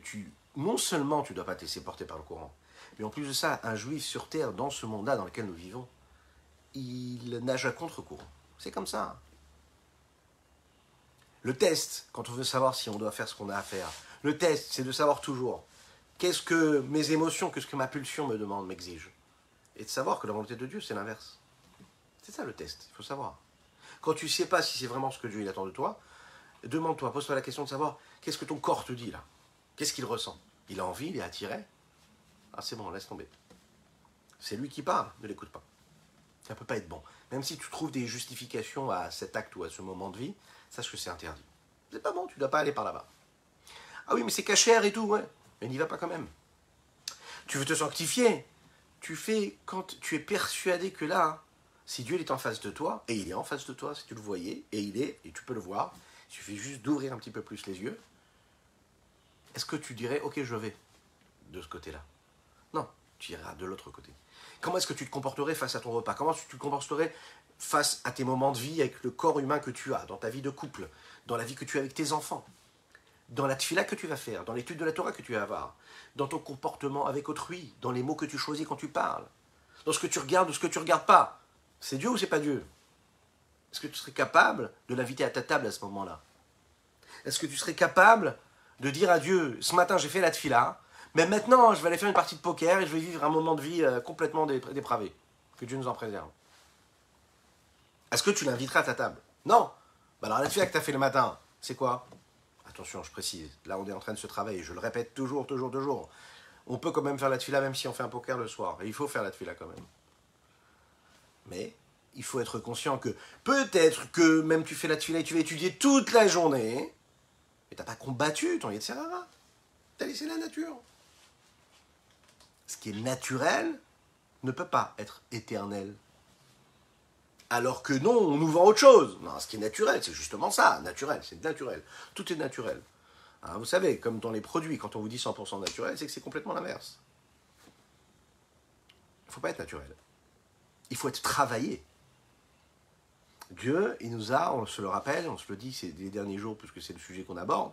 non seulement tu ne dois pas te laisser porter par le courant, mais en plus de ça, un juif sur terre, dans ce monde-là dans lequel nous vivons, il nage à contre-courant. C'est comme ça. Le test, quand on veut savoir si on doit faire ce qu'on a à faire, le test, c'est de savoir toujours qu'est-ce que mes émotions, qu'est-ce que ma pulsion me demande, m'exige. Et de savoir que la volonté de Dieu, c'est l'inverse. C'est ça le test, il faut savoir. Quand tu ne sais pas si c'est vraiment ce que Dieu il attend de toi, demande-toi, pose-toi la question de savoir qu'est-ce que ton corps te dit là. Qu'est-ce qu'il ressent? Il a envie, il est attiré? Ah c'est bon, laisse tomber. C'est lui qui parle, ne l'écoute pas. Ça ne peut pas être bon. Même si tu trouves des justifications à cet acte ou à ce moment de vie, sache que c'est interdit. C'est pas bon, tu ne dois pas aller par là-bas. Ah oui, mais c'est cachère et tout, ouais. Mais n'y va pas quand même. Tu veux te sanctifier. Tu fais quand tu es persuadé que là, si Dieu est en face de toi, et il est en face de toi, si tu le voyais, et tu peux le voir, il suffit juste d'ouvrir un petit peu plus les yeux. Est-ce que tu dirais, ok, je vais de ce côté-là? Non, tu iras de l'autre côté. Comment est-ce que tu te comporterais face à ton repas? Comment tu te comporterais face à tes moments de vie avec le corps humain que tu as, dans ta vie de couple, dans la vie que tu as avec tes enfants, dans la tfila que tu vas faire, dans l'étude de la Torah que tu vas avoir, dans ton comportement avec autrui, dans les mots que tu choisis quand tu parles, dans ce que tu regardes ou ce que tu ne regardes pas? C'est Dieu ou c'est pas Dieu? Est-ce que tu serais capable de l'inviter à ta table à ce moment-là? Est-ce que tu serais capable de dire à Dieu, ce matin j'ai fait la tfila, mais maintenant je vais aller faire une partie de poker et je vais vivre un moment de vie complètement dépravé? Que Dieu nous en préserve. Est-ce que tu l'inviteras à ta table? Non. Bah alors la tfila que tu as fait le matin, c'est quoi? Attention, je précise, là on est en train de se travailler, je le répète toujours. On peut quand même faire la tfila même si on fait un poker le soir, et il faut faire la tfila quand même. Mais il faut être conscient que peut-être que même tu fais la tfila et tu vas étudier toute la journée, mais tu n'as pas combattu ton Yetzirara. Tu as laissé la nature. Ce qui est naturel ne peut pas être éternel. Alors que non, on nous vend autre chose. Non, ce qui est naturel, c'est justement ça, naturel, c'est naturel. Tout est naturel. Hein, vous savez, comme dans les produits, quand on vous dit 100% naturel, c'est que c'est complètement l'inverse. Il ne faut pas être naturel. Il faut être travaillé. Dieu, il nous a, on se le rappelle, on se le dit ces derniers jours, puisque c'est le sujet qu'on aborde,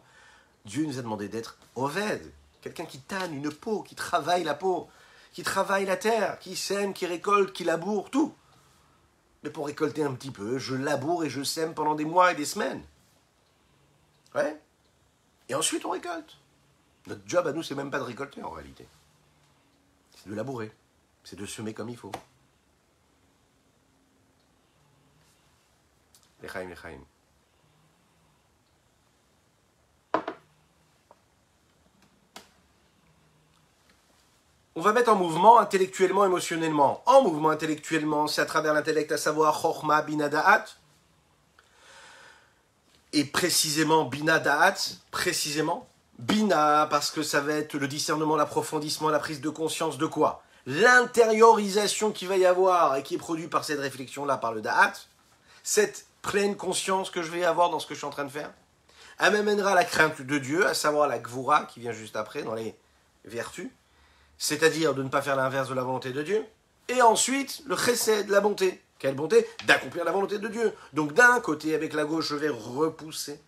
Dieu nous a demandé d'être oved, quelqu'un qui tanne une peau, qui travaille la peau, qui travaille la terre, qui sème, qui récolte, qui laboure, tout. Mais pour récolter un petit peu, je laboure et je sème pendant des mois et des semaines. Ouais. Et ensuite, on récolte. Notre job à nous, c'est même pas de récolter en réalité. C'est de labourer. C'est de semer comme il faut. Lechaim, lechaim. On va mettre en mouvement intellectuellement, émotionnellement. En mouvement intellectuellement, c'est à travers l'intellect, à savoir Chochma, Bina, Da'at. Et précisément, Bina, Da'at, précisément. Bina, parce que ça va être le discernement, l'approfondissement, la prise de conscience de quoi? L'intériorisation qu'il va y avoir et qui est produite par cette réflexion-là, par le Da'at. Cette pleine conscience que je vais avoir dans ce que je suis en train de faire. Elle m'amènera la crainte de Dieu, à savoir la Gvura, qui vient juste après, dans les vertus. C'est-à-dire de ne pas faire l'inverse de la volonté de Dieu. Et ensuite, le chesed, la bonté. Quelle bonté? D'accomplir la volonté de Dieu. Donc d'un côté, avec la gauche, je vais repousser,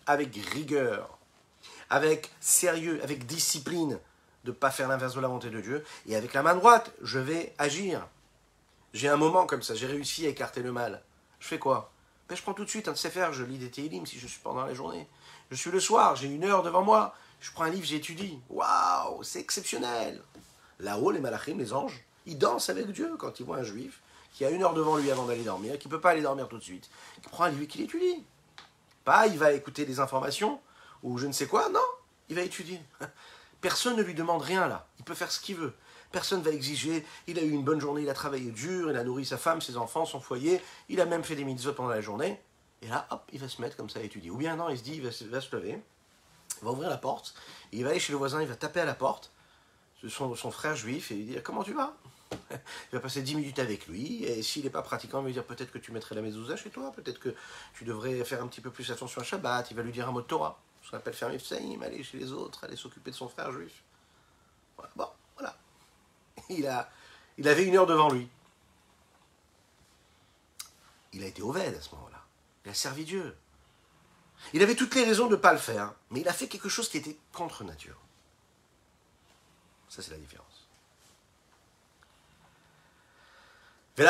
avec rigueur, avec sérieux, avec discipline, de ne pas faire l'inverse de la volonté de Dieu. Et avec la main droite, je vais agir. J'ai un moment comme ça, j'ai réussi à écarter le mal. Je fais quoi? Ben, je prends tout de suite un sefer, je lis des Tehillim si je suis pendant la journée. Je suis le soir, j'ai 1 heure devant moi. Je prends un livre, j'étudie. Waouh, c'est exceptionnel. Là-haut, les malachim, les anges, ils dansent avec Dieu quand ils voient un juif qui a 1 heure devant lui avant d'aller dormir, qui ne peut pas aller dormir tout de suite, qui prend un livre et qui l'étudie. Pas, il va écouter des informations ou je ne sais quoi, non, il va étudier. Personne ne lui demande rien là, il peut faire ce qu'il veut. Personne ne va exiger, il a eu une bonne journée, il a travaillé dur, il a nourri sa femme, ses enfants, son foyer, il a même fait des mitzvot pendant la journée, et là, hop, il va se mettre comme ça à étudier. Ou bien non, il se dit, il va se lever, il va ouvrir la porte, et il va aller chez le voisin, il va taper à la porte, son frère juif, et il dit, comment tu vas? Il va passer 10 minutes avec lui, et s'il n'est pas pratiquant, il va lui dire, peut-être que tu mettrais la mezouza chez toi, peut-être que tu devrais faire un petit peu plus attention à Shabbat, il va lui dire un mot de Torah. ce qu'on appelle faire Mifsaïm, aller chez les autres, aller s'occuper de son frère juif. Voilà. Bon, voilà. Il avait 1 heure devant lui. Il a été Oved à ce moment-là. Il a servi Dieu. Il avait toutes les raisons de ne pas le faire, mais il a fait quelque chose qui était contre nature. Ça, c'est la différence. Il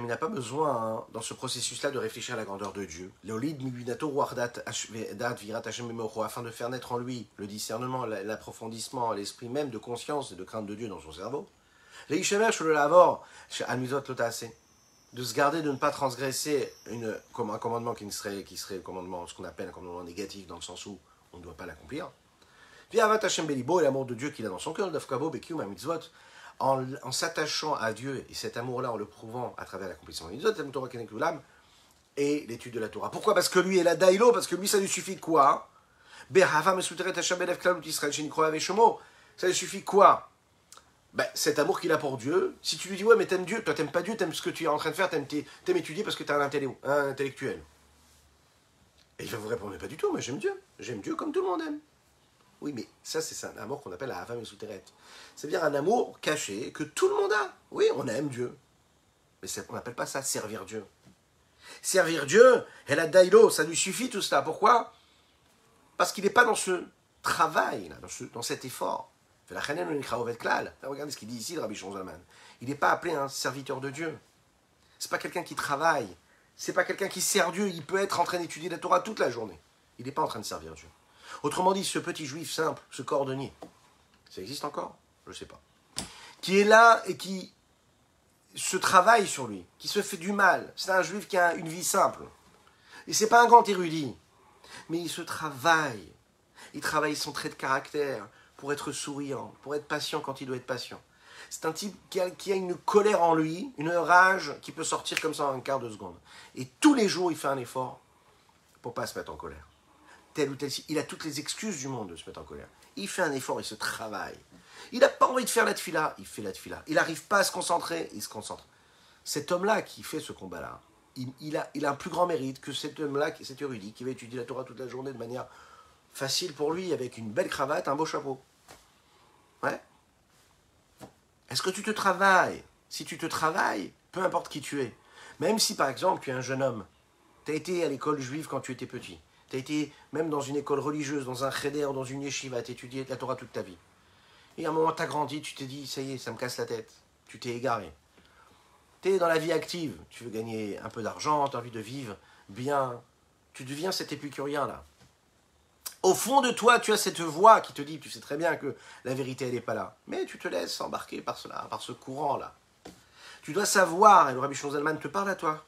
n'a pas besoin, dans ce processus-là, de réfléchir à la grandeur de Dieu. Afin de faire naître en lui le discernement, l'approfondissement, l'esprit même de conscience et de crainte de Dieu dans son cerveau. De se garder de ne pas transgresser un commandement qui serait le commandement, ce qu'on appelle un commandement négatif, dans le sens où on ne doit pas l'accomplir. Puis Avat Hashem Belibo et l'amour de Dieu qu'il a dans son cœur, en s'attachant à Dieu, et cet amour-là, en le prouvant à travers l'accomplissement des mitzvot, et l'étude de la Torah. Pourquoi? Parce que lui est la Daïlo, parce que lui, ça lui suffit quoi? Ça lui suffit quoi? Cet amour qu'il a pour Dieu. Si tu lui dis, ouais, mais t'aimes Dieu, toi t'aimes pas Dieu, t'aimes ce que tu es en train de faire, t'aimes étudier parce que t'es un intellectuel. Et il va vous répondre, mais pas du tout, moi j'aime Dieu comme tout le monde aime. Oui, mais ça, c'est un amour qu'on appelle la Hava Mesuteret. C'est-à-dire un amour caché que tout le monde a. Oui, on aime Dieu. Mais on n'appelle pas ça servir Dieu. Servir Dieu, elle a daïlo, ça lui suffit tout cela. Pourquoi? Parce qu'il n'est pas dans ce travail, là, dans cet effort. Regardez ce qu'il dit ici, le Rabbi Shimon Zalman. Il n'est pas appelé un serviteur de Dieu. Ce n'est pas quelqu'un qui travaille. Ce n'est pas quelqu'un qui sert Dieu. Il peut être en train d'étudier la Torah toute la journée. Il n'est pas en train de servir Dieu. Autrement dit, ce petit juif simple, ce cordonnier, ça existe encore? Je ne sais pas. Qui est là et qui se travaille sur lui, qui se fait du mal. C'est un juif qui a une vie simple. Et ce n'est pas un grand érudit. Mais il se travaille. Il travaille son trait de caractère pour être souriant, pour être patient quand il doit être patient. C'est un type qui a une colère en lui, une rage qui peut sortir comme ça en un quart de seconde. Et tous les jours, il fait un effort pour ne pas se mettre en colère. Tel ou tel, il a toutes les excuses du monde de se mettre en colère. Il fait un effort, il se travaille. Il n'a pas envie de faire la tefila, il fait la tefila. Il n'arrive pas à se concentrer, il se concentre. Cet homme-là qui fait ce combat-là, il a un plus grand mérite que cet homme-là, cet érudit, qui va étudier la Torah toute la journée de manière facile pour lui, avec une belle cravate, un beau chapeau. Ouais. Est-ce que tu te travailles? Si tu te travailles, peu importe qui tu es, même si par exemple tu es un jeune homme, tu as été à l'école juive quand tu étais petit, tu as été même dans une école religieuse, dans un cheder, dans une yeshiva, tu as étudié la Torah toute ta vie. Et à un moment, tu as grandi, tu t'es dit, ça y est, ça me casse la tête. Tu t'es égaré. Tu es dans la vie active, tu veux gagner un peu d'argent, tu as envie de vivre bien. Tu deviens cet épicurien-là. Au fond de toi, tu as cette voix qui te dit, tu sais très bien que la vérité, elle n'est pas là. Mais tu te laisses embarquer par cela, par ce courant-là. Tu dois savoir, et le Rabbi Shimon Zalman te parle à toi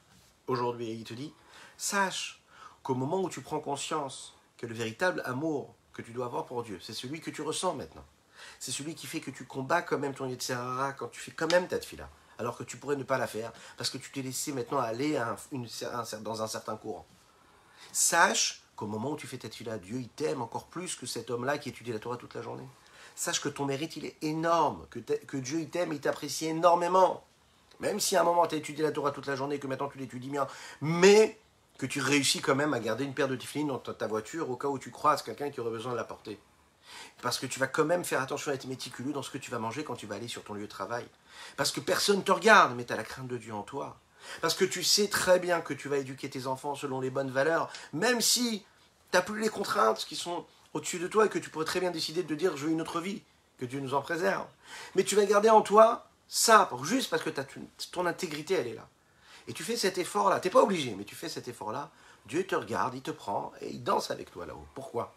aujourd'hui, et il te dit, sache qu'au moment où tu prends conscience que le véritable amour que tu dois avoir pour Dieu, c'est celui que tu ressens maintenant. C'est celui qui fait que tu combats quand même ton Yetzer Hara quand tu fais quand même ta tefila, alors que tu pourrais ne pas la faire, parce que tu t'es laissé maintenant aller dans un certain courant. Sache qu'au moment où tu fais ta tefila, Dieu il t'aime encore plus que cet homme-là qui étudie la Torah toute la journée. Sache que ton mérite il est énorme, que Dieu il t'aime et il t'apprécie énormément. Même si à un moment tu as étudié la Torah toute la journée, que maintenant tu l'étudies bien, mais que tu réussis quand même à garder une paire de tefilines dans ta voiture au cas où tu croises quelqu'un qui aurait besoin de la porter. Parce que tu vas quand même faire attention à être méticuleux dans ce que tu vas manger quand tu vas aller sur ton lieu de travail. Parce que personne ne te regarde, mais tu as la crainte de Dieu en toi. Parce que tu sais très bien que tu vas éduquer tes enfants selon les bonnes valeurs, même si tu n'as plus les contraintes qui sont au-dessus de toi et que tu pourrais très bien décider de te dire « je veux une autre vie », que Dieu nous en préserve. Mais tu vas garder en toi ça, juste parce que ton intégrité, elle est là. Et tu fais cet effort-là, tu n'es pas obligé, mais tu fais cet effort-là, Dieu te regarde, il te prend et il danse avec toi là-haut. Pourquoi?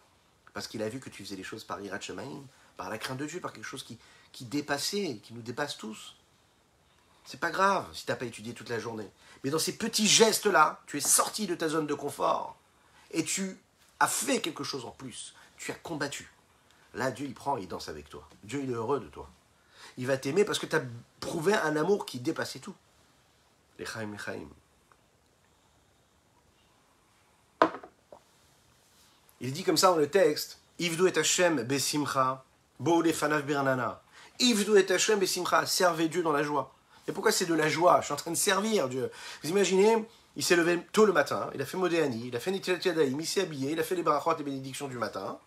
Parce qu'il a vu que tu faisais les choses par Yirat Shamayim, par la crainte de Dieu, par quelque chose qui dépassait, qui nous dépasse tous. C'est pas grave si tu n'as pas étudié toute la journée. Mais dans ces petits gestes-là, tu es sorti de ta zone de confort et tu as fait quelque chose en plus. Tu as combattu. Là, Dieu, il prend et il danse avec toi. Dieu, il est heureux de toi. Il va t'aimer parce que tu as prouvé un amour qui dépassait tout. L'Echaim, l'Echaim. Il dit comme ça dans le texte, Ivdu et Hashem besimcha, bo lefanav birnana. Ivdu et Hashem besimcha, servez Dieu dans la joie. Et pourquoi c'est de la joie? Je suis en train de servir Dieu. Vous imaginez, Il s'est levé tôt le matin, il a fait Modéani, il a fait Nitilat Yadayim, il s'est habillé, il a fait les brachot et bénédictions du matin.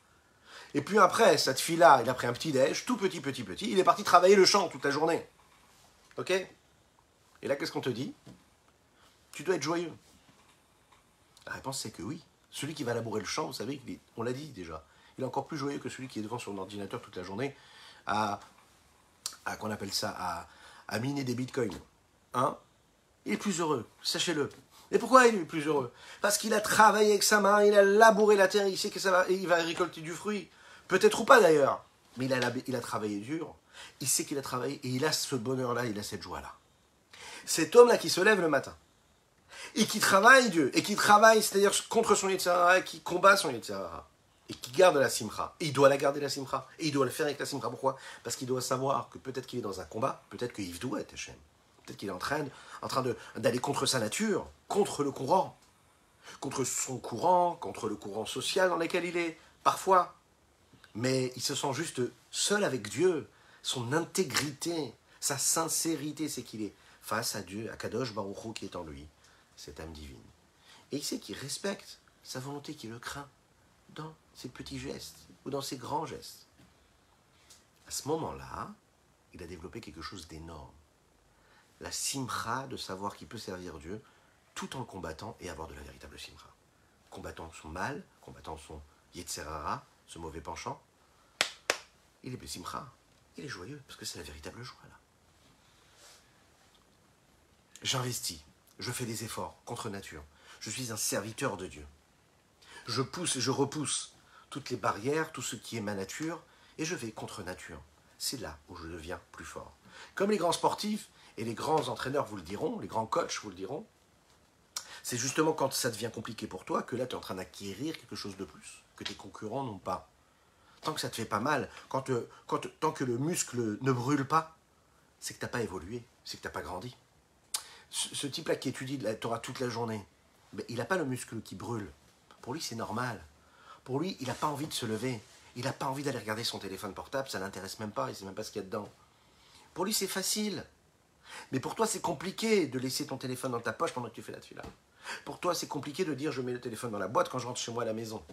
Et puis après, cette fille-là, il a pris un petit déj, tout petit, il est parti travailler le champ toute la journée. Ok? Et là, qu'est-ce qu'on te dit? Tu dois être joyeux. La réponse, c'est que oui. Celui qui va labourer le champ, vous savez, on l'a dit déjà, il est encore plus joyeux que celui qui est devant son ordinateur toute la journée qu'on appelle ça, à miner des bitcoins. Hein? Il est plus heureux, sachez-le. Et pourquoi il est plus heureux? Parce qu'il a travaillé avec sa main, il a labouré la terre, il sait que il va récolter du fruit. Peut-être ou pas d'ailleurs, mais il a travaillé dur, il sait qu'il a travaillé, et il a ce bonheur-là, il a cette joie-là. Cet homme-là qui se lève le matin, et qui travaille Dieu, et qui travaille, c'est-à-dire contre son Yetzirah, qui combat son Yetzirah, et qui garde la simcha. Et il doit la garder la simcha, et il doit le faire avec la simcha. Pourquoi? Parce qu'il doit savoir que peut-être qu'il est dans un combat, peut-être que Yvdou est Hachem. Peut-être qu'il est en train d'aller contre sa nature, contre le courant, contre son courant, contre le courant social dans lequel il est, parfois. Mais il se sent juste seul avec Dieu, son intégrité, sa sincérité, c'est qu'il est face à Dieu, à Kadosh Baruch Hu qui est en lui, cette âme divine. Et il sait qu'il respecte sa volonté, qu'il le craint, dans ses petits gestes ou dans ses grands gestes. À ce moment-là, il a développé quelque chose d'énorme. La simcha de savoir qu'il peut servir Dieu tout en le combattant et avoir de la véritable simcha. Combattant son mal, combattant son yetzerara, ce mauvais penchant, il est simcha, il est joyeux, parce que c'est la véritable joie là. J'investis, je fais des efforts contre nature, je suis un serviteur de Dieu. Je pousse et je repousse toutes les barrières, tout ce qui est ma nature, et je vais contre nature. C'est là où je deviens plus fort. Comme les grands sportifs, et les grands entraîneurs vous le diront, les grands coachs vous le diront, c'est justement quand ça devient compliqué pour toi que là tu es en train d'acquérir quelque chose de plus, que tes concurrents n'ont pas. Tant que ça te fait pas mal, tant que le muscle ne brûle pas, c'est que tu n'as pas évolué, c'est que tu n'as pas grandi. Ce type-là qui étudie la Torah toute la journée, ben, il n'a pas le muscle qui brûle. Pour lui, c'est normal. Pour lui, il n'a pas envie de se lever. Il n'a pas envie d'aller regarder son téléphone portable, ça ne l'intéresse même pas, il ne sait même pas ce qu'il y a dedans. Pour lui, c'est facile. Mais pour toi, c'est compliqué de laisser ton téléphone dans ta poche pendant que tu fais la tefila. Pour toi, c'est compliqué de dire je mets le téléphone dans la boîte quand je rentre chez moi à la maison.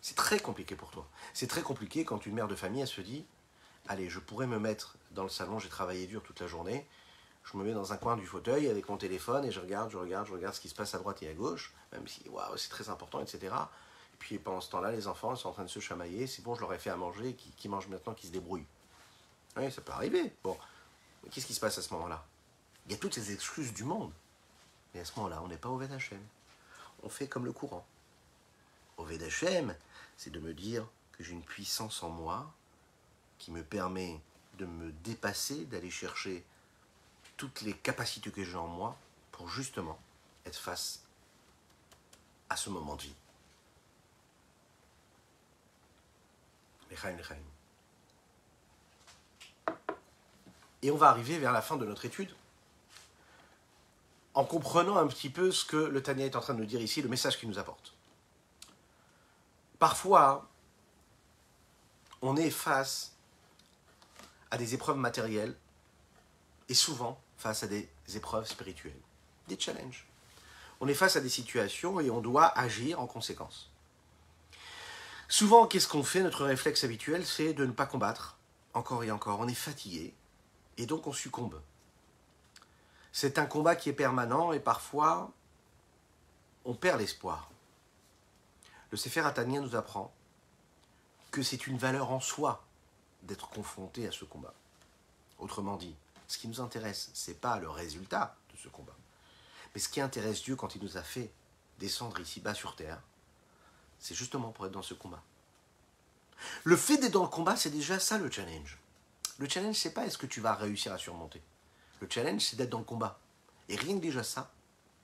C'est très compliqué pour toi. C'est très compliqué quand une mère de famille, elle se dit allez, je pourrais me mettre dans le salon, j'ai travaillé dur toute la journée, je me mets dans un coin du fauteuil avec mon téléphone et je regarde ce qui se passe à droite et à gauche, même si waouh, c'est très important, etc. Et puis pendant ce temps-là, les enfants sont en train de se chamailler, c'est bon, je leur ai fait à manger, qui mangent maintenant, qui se débrouillent. Oui, ça peut arriver. Bon. Mais qu'est-ce qui se passe à ce moment-là? Il y a toutes ces excuses du monde. Mais à ce moment-là, on n'est pas au Oved Hashem. On fait comme le courant. Oved Hashem, c'est de me dire que j'ai une puissance en moi qui me permet de me dépasser, d'aller chercher toutes les capacités que j'ai en moi pour justement être face à ce moment de vie. L'Echaim, l'Echaim. Et on va arriver vers la fin de notre étude en comprenant un petit peu ce que le Tanya est en train de nous dire ici, le message qu'il nous apporte. Parfois, on est face à des épreuves matérielles et souvent face à des épreuves spirituelles, des challenges. On est face à des situations et on doit agir en conséquence. Souvent, qu'est-ce qu'on fait? Notre réflexe habituel, c'est de ne pas combattre, encore et encore. On est fatigué et donc on succombe. C'est un combat qui est permanent et parfois, on perd l'espoir. Le Sefer HaTanya nous apprend que c'est une valeur en soi d'être confronté à ce combat. Autrement dit, ce qui nous intéresse, ce n'est pas le résultat de ce combat. Mais ce qui intéresse Dieu quand il nous a fait descendre ici-bas sur terre, c'est justement pour être dans ce combat. Le fait d'être dans le combat, c'est déjà ça le challenge. Le challenge, c'est pas est-ce que tu vas réussir à surmonter. Le challenge, c'est d'être dans le combat. Et rien que déjà ça,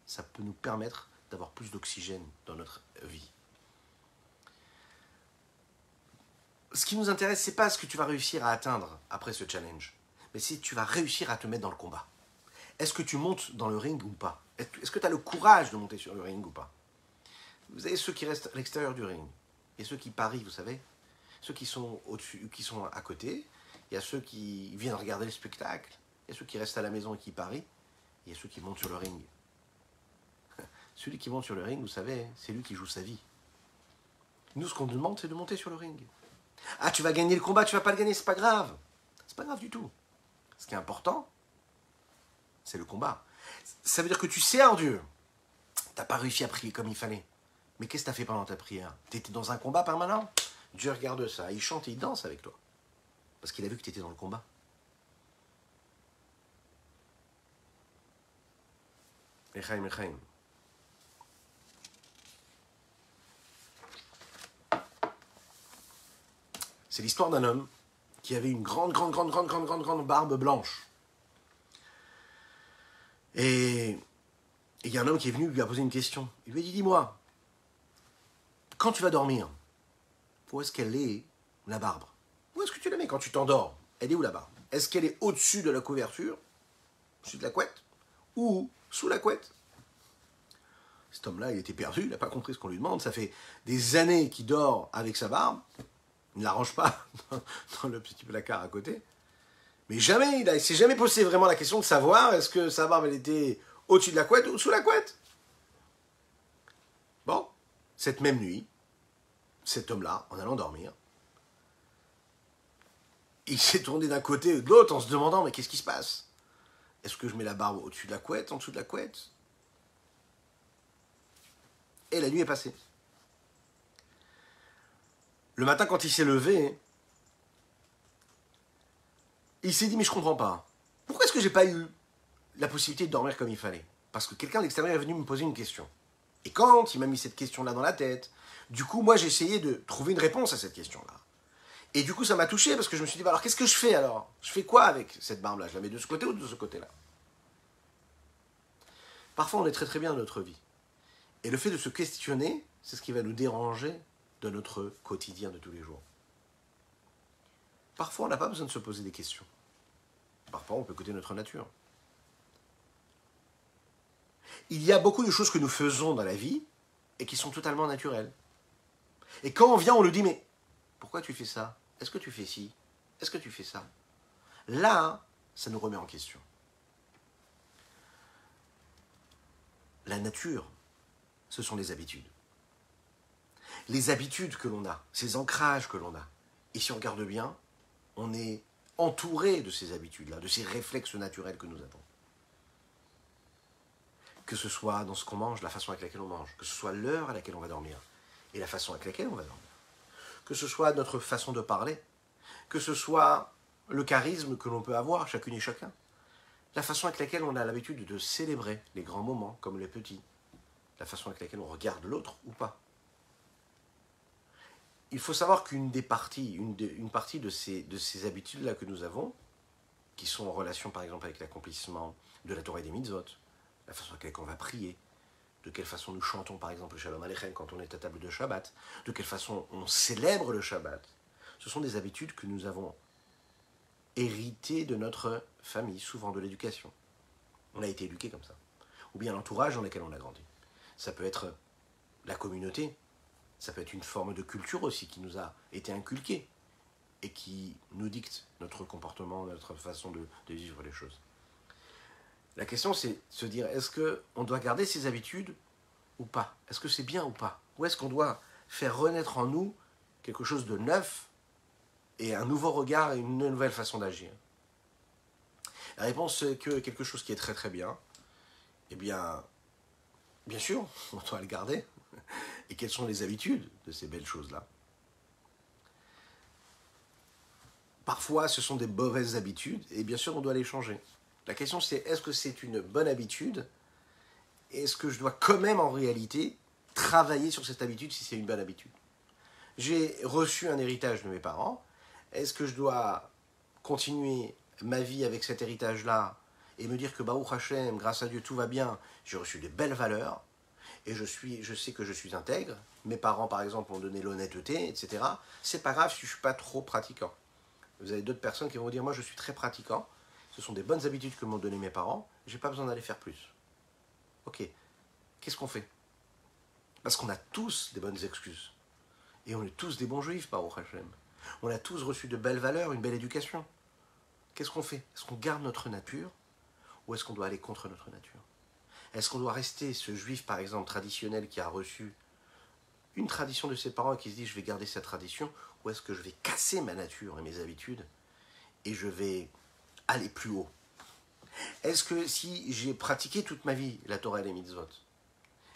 ça peut nous permettre d'avoir plus d'oxygène dans notre vie. Ce qui nous intéresse, c'est pas ce que tu vas réussir à atteindre après ce challenge, mais si tu vas réussir à te mettre dans le combat. Est-ce que tu montes dans le ring ou pas? Est-ce que tu as le courage de monter sur le ring ou pas? Vous avez ceux qui restent à l'extérieur du ring, et ceux qui parient, vous savez, ceux qui sont au-dessus, qui sont à côté, il y a ceux qui viennent regarder le spectacle, il y a ceux qui restent à la maison et qui parient, il y a ceux qui montent sur le ring. Celui qui monte sur le ring, vous savez, c'est lui qui joue sa vie. Nous, ce qu'on nous demande, c'est de monter sur le ring. Ah, tu vas gagner le combat, tu vas pas le gagner, c'est pas grave. C'est pas grave du tout. Ce qui est important, c'est le combat. Ça veut dire que tu sers Dieu. T'as pas réussi à prier comme il fallait. Mais qu'est-ce que tu as fait pendant ta prière? Tu étais dans un combat permanent? Dieu regarde ça, il chante et il danse avec toi. Parce qu'il a vu que tu étais dans le combat. Echaim, Echaim. C'est l'histoire d'un homme qui avait une grande barbe blanche. Et il y a un homme qui est venu lui a posé une question. Il lui a dit, dis-moi, quand tu vas dormir, où est-ce qu'elle est, la barbe? Où est-ce que tu la mets quand tu t'endors? Elle est où la barbe? Est-ce qu'elle est au-dessus de la couverture, au-dessus de la couette, ou sous la couette? Cet homme-là, il était perdu, il n'a pas compris ce qu'on lui demande. Ça fait des années qu'il dort avec sa barbe. Il ne la range pas dans le petit placard à côté. Mais jamais, il ne s'est jamais posé vraiment la question de savoir est-ce que sa barbe, elle était au-dessus de la couette ou sous la couette. Bon, cette même nuit, cet homme-là, en allant dormir, il s'est tourné d'un côté et de l'autre en se demandant mais qu'est-ce qui se passe? Est-ce que je mets la barbe au-dessus de la couette, en dessous de la couette? Et la nuit est passée. Le matin, quand il s'est levé, il s'est dit mais je comprends pas. Pourquoi est-ce que j'ai pas eu la possibilité de dormir comme il fallait? Parce que quelqu'un d'extérieur est venu me poser une question. Et quand il m'a mis cette question-là dans la tête, du coup, moi, j'ai essayé de trouver une réponse à cette question-là. Et du coup, ça m'a touché parce que je me suis dit, bah, alors qu'est-ce que je fais alors? Je fais quoi avec cette barbe-là? Je la mets de ce côté ou de ce côté-là? Parfois, on est très très bien dans notre vie. Et le fait de se questionner, c'est ce qui va nous déranger de notre quotidien de tous les jours. Parfois, on n'a pas besoin de se poser des questions. Parfois, on peut écouter notre nature. Il y a beaucoup de choses que nous faisons dans la vie et qui sont totalement naturelles. Et quand on vient, on nous dit, mais pourquoi tu fais ça? Est-ce que tu fais ci? Est-ce que tu fais ça? Là, ça nous remet en question. La nature, ce sont les habitudes. Les habitudes que l'on a, ces ancrages que l'on a. Et si on regarde bien, on est entouré de ces habitudes-là, de ces réflexes naturels que nous avons. Que ce soit dans ce qu'on mange, la façon avec laquelle on mange, que ce soit l'heure à laquelle on va dormir et la façon avec laquelle on va dormir. Que ce soit notre façon de parler, que ce soit le charisme que l'on peut avoir, chacune et chacun. La façon avec laquelle on a l'habitude de célébrer les grands moments comme les petits. La façon avec laquelle on regarde l'autre ou pas. Il faut savoir qu'une des parties, une partie de ces habitudes-là que nous avons, qui sont en relation par exemple avec l'accomplissement de la Torah et des mitzvot, la façon avec laquelle on va prier, de quelle façon nous chantons par exemple le Shalom Aleichem quand on est à table de Shabbat, de quelle façon on célèbre le Shabbat, ce sont des habitudes que nous avons héritées de notre famille, souvent de l'éducation. On a été éduqué comme ça. Ou bien l'entourage dans lequel on a grandi. Ça peut être la communauté, ça peut être une forme de culture aussi qui nous a été inculquée et qui nous dicte notre comportement, notre façon de vivre les choses. La question, c'est de se dire, est-ce qu'on doit garder ces habitudes ou pas? Est-ce que c'est bien ou pas? Ou est-ce qu'on doit faire renaître en nous quelque chose de neuf et un nouveau regard et une nouvelle façon d'agir? La réponse, c'est que quelque chose qui est très très bien, eh bien sûr, on doit le garder. Et quelles sont les habitudes de ces belles choses-là? Parfois, ce sont des mauvaises habitudes, et bien sûr, on doit les changer. La question, c'est est-ce que c'est une bonne habitude? Est-ce que je dois quand même, en réalité, travailler sur cette habitude si c'est une bonne habitude? J'ai reçu un héritage de mes parents. Est-ce que je dois continuer ma vie avec cet héritage-là et me dire que, Baruch Hashem, grâce à Dieu, tout va bien, j'ai reçu des belles valeurs, et je sais que je suis intègre, mes parents, par exemple, m'ont donné l'honnêteté, etc. C'est pas grave si je ne suis pas trop pratiquant. Vous avez d'autres personnes qui vont vous dire, moi, je suis très pratiquant, ce sont des bonnes habitudes que m'ont donné mes parents, j'ai pas besoin d'aller faire plus. Ok, qu'est-ce qu'on fait? Parce qu'on a tous des bonnes excuses. Et on est tous des bons juifs, Baruch Hashem. On a tous reçu de belles valeurs, une belle éducation. Qu'est-ce qu'on fait? Est-ce qu'on garde notre nature ou est-ce qu'on doit aller contre notre nature? Est-ce qu'on doit rester ce juif, par exemple, traditionnel qui a reçu une tradition de ses parents et qui se dit je vais garder cette tradition, ou est-ce que je vais casser ma nature et mes habitudes et je vais aller plus haut? Est-ce que si j'ai pratiqué toute ma vie la Torah et les mitzvot,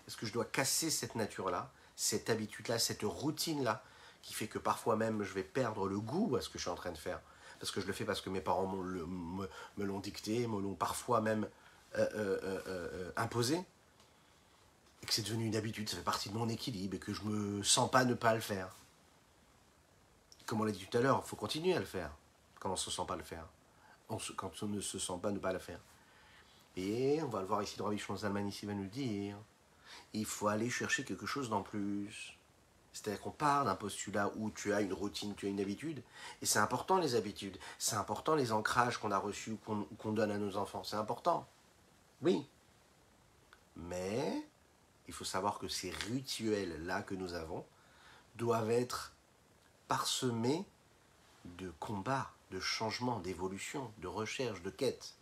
est-ce que je dois casser cette nature-là, cette habitude-là, cette routine-là, qui fait que parfois même je vais perdre le goût à ce que je suis en train de faire, parce que je le fais parce que mes parents me l'ont dicté, me l'ont parfois même imposé, et que c'est devenu une habitude, ça fait partie de mon équilibre, et que je me sens pas ne pas le faire. Comme on l'a dit tout à l'heure, il faut continuer à le faire, quand on ne se sent pas le faire. Quand on ne se sent pas ne pas le faire. Et on va le voir ici, dans Rabbi Shimon Zalman, ici va nous dire, il faut aller chercher quelque chose d'en plus. C'est-à-dire qu'on part d'un postulat où tu as une routine, tu as une habitude, et c'est important les habitudes, c'est important les ancrages qu'on a reçus, qu'on donne à nos enfants, c'est important. Oui. Mais il faut savoir que ces rituels-là que nous avons doivent être parsemés de combats, de changements, d'évolution, de recherche, de quête.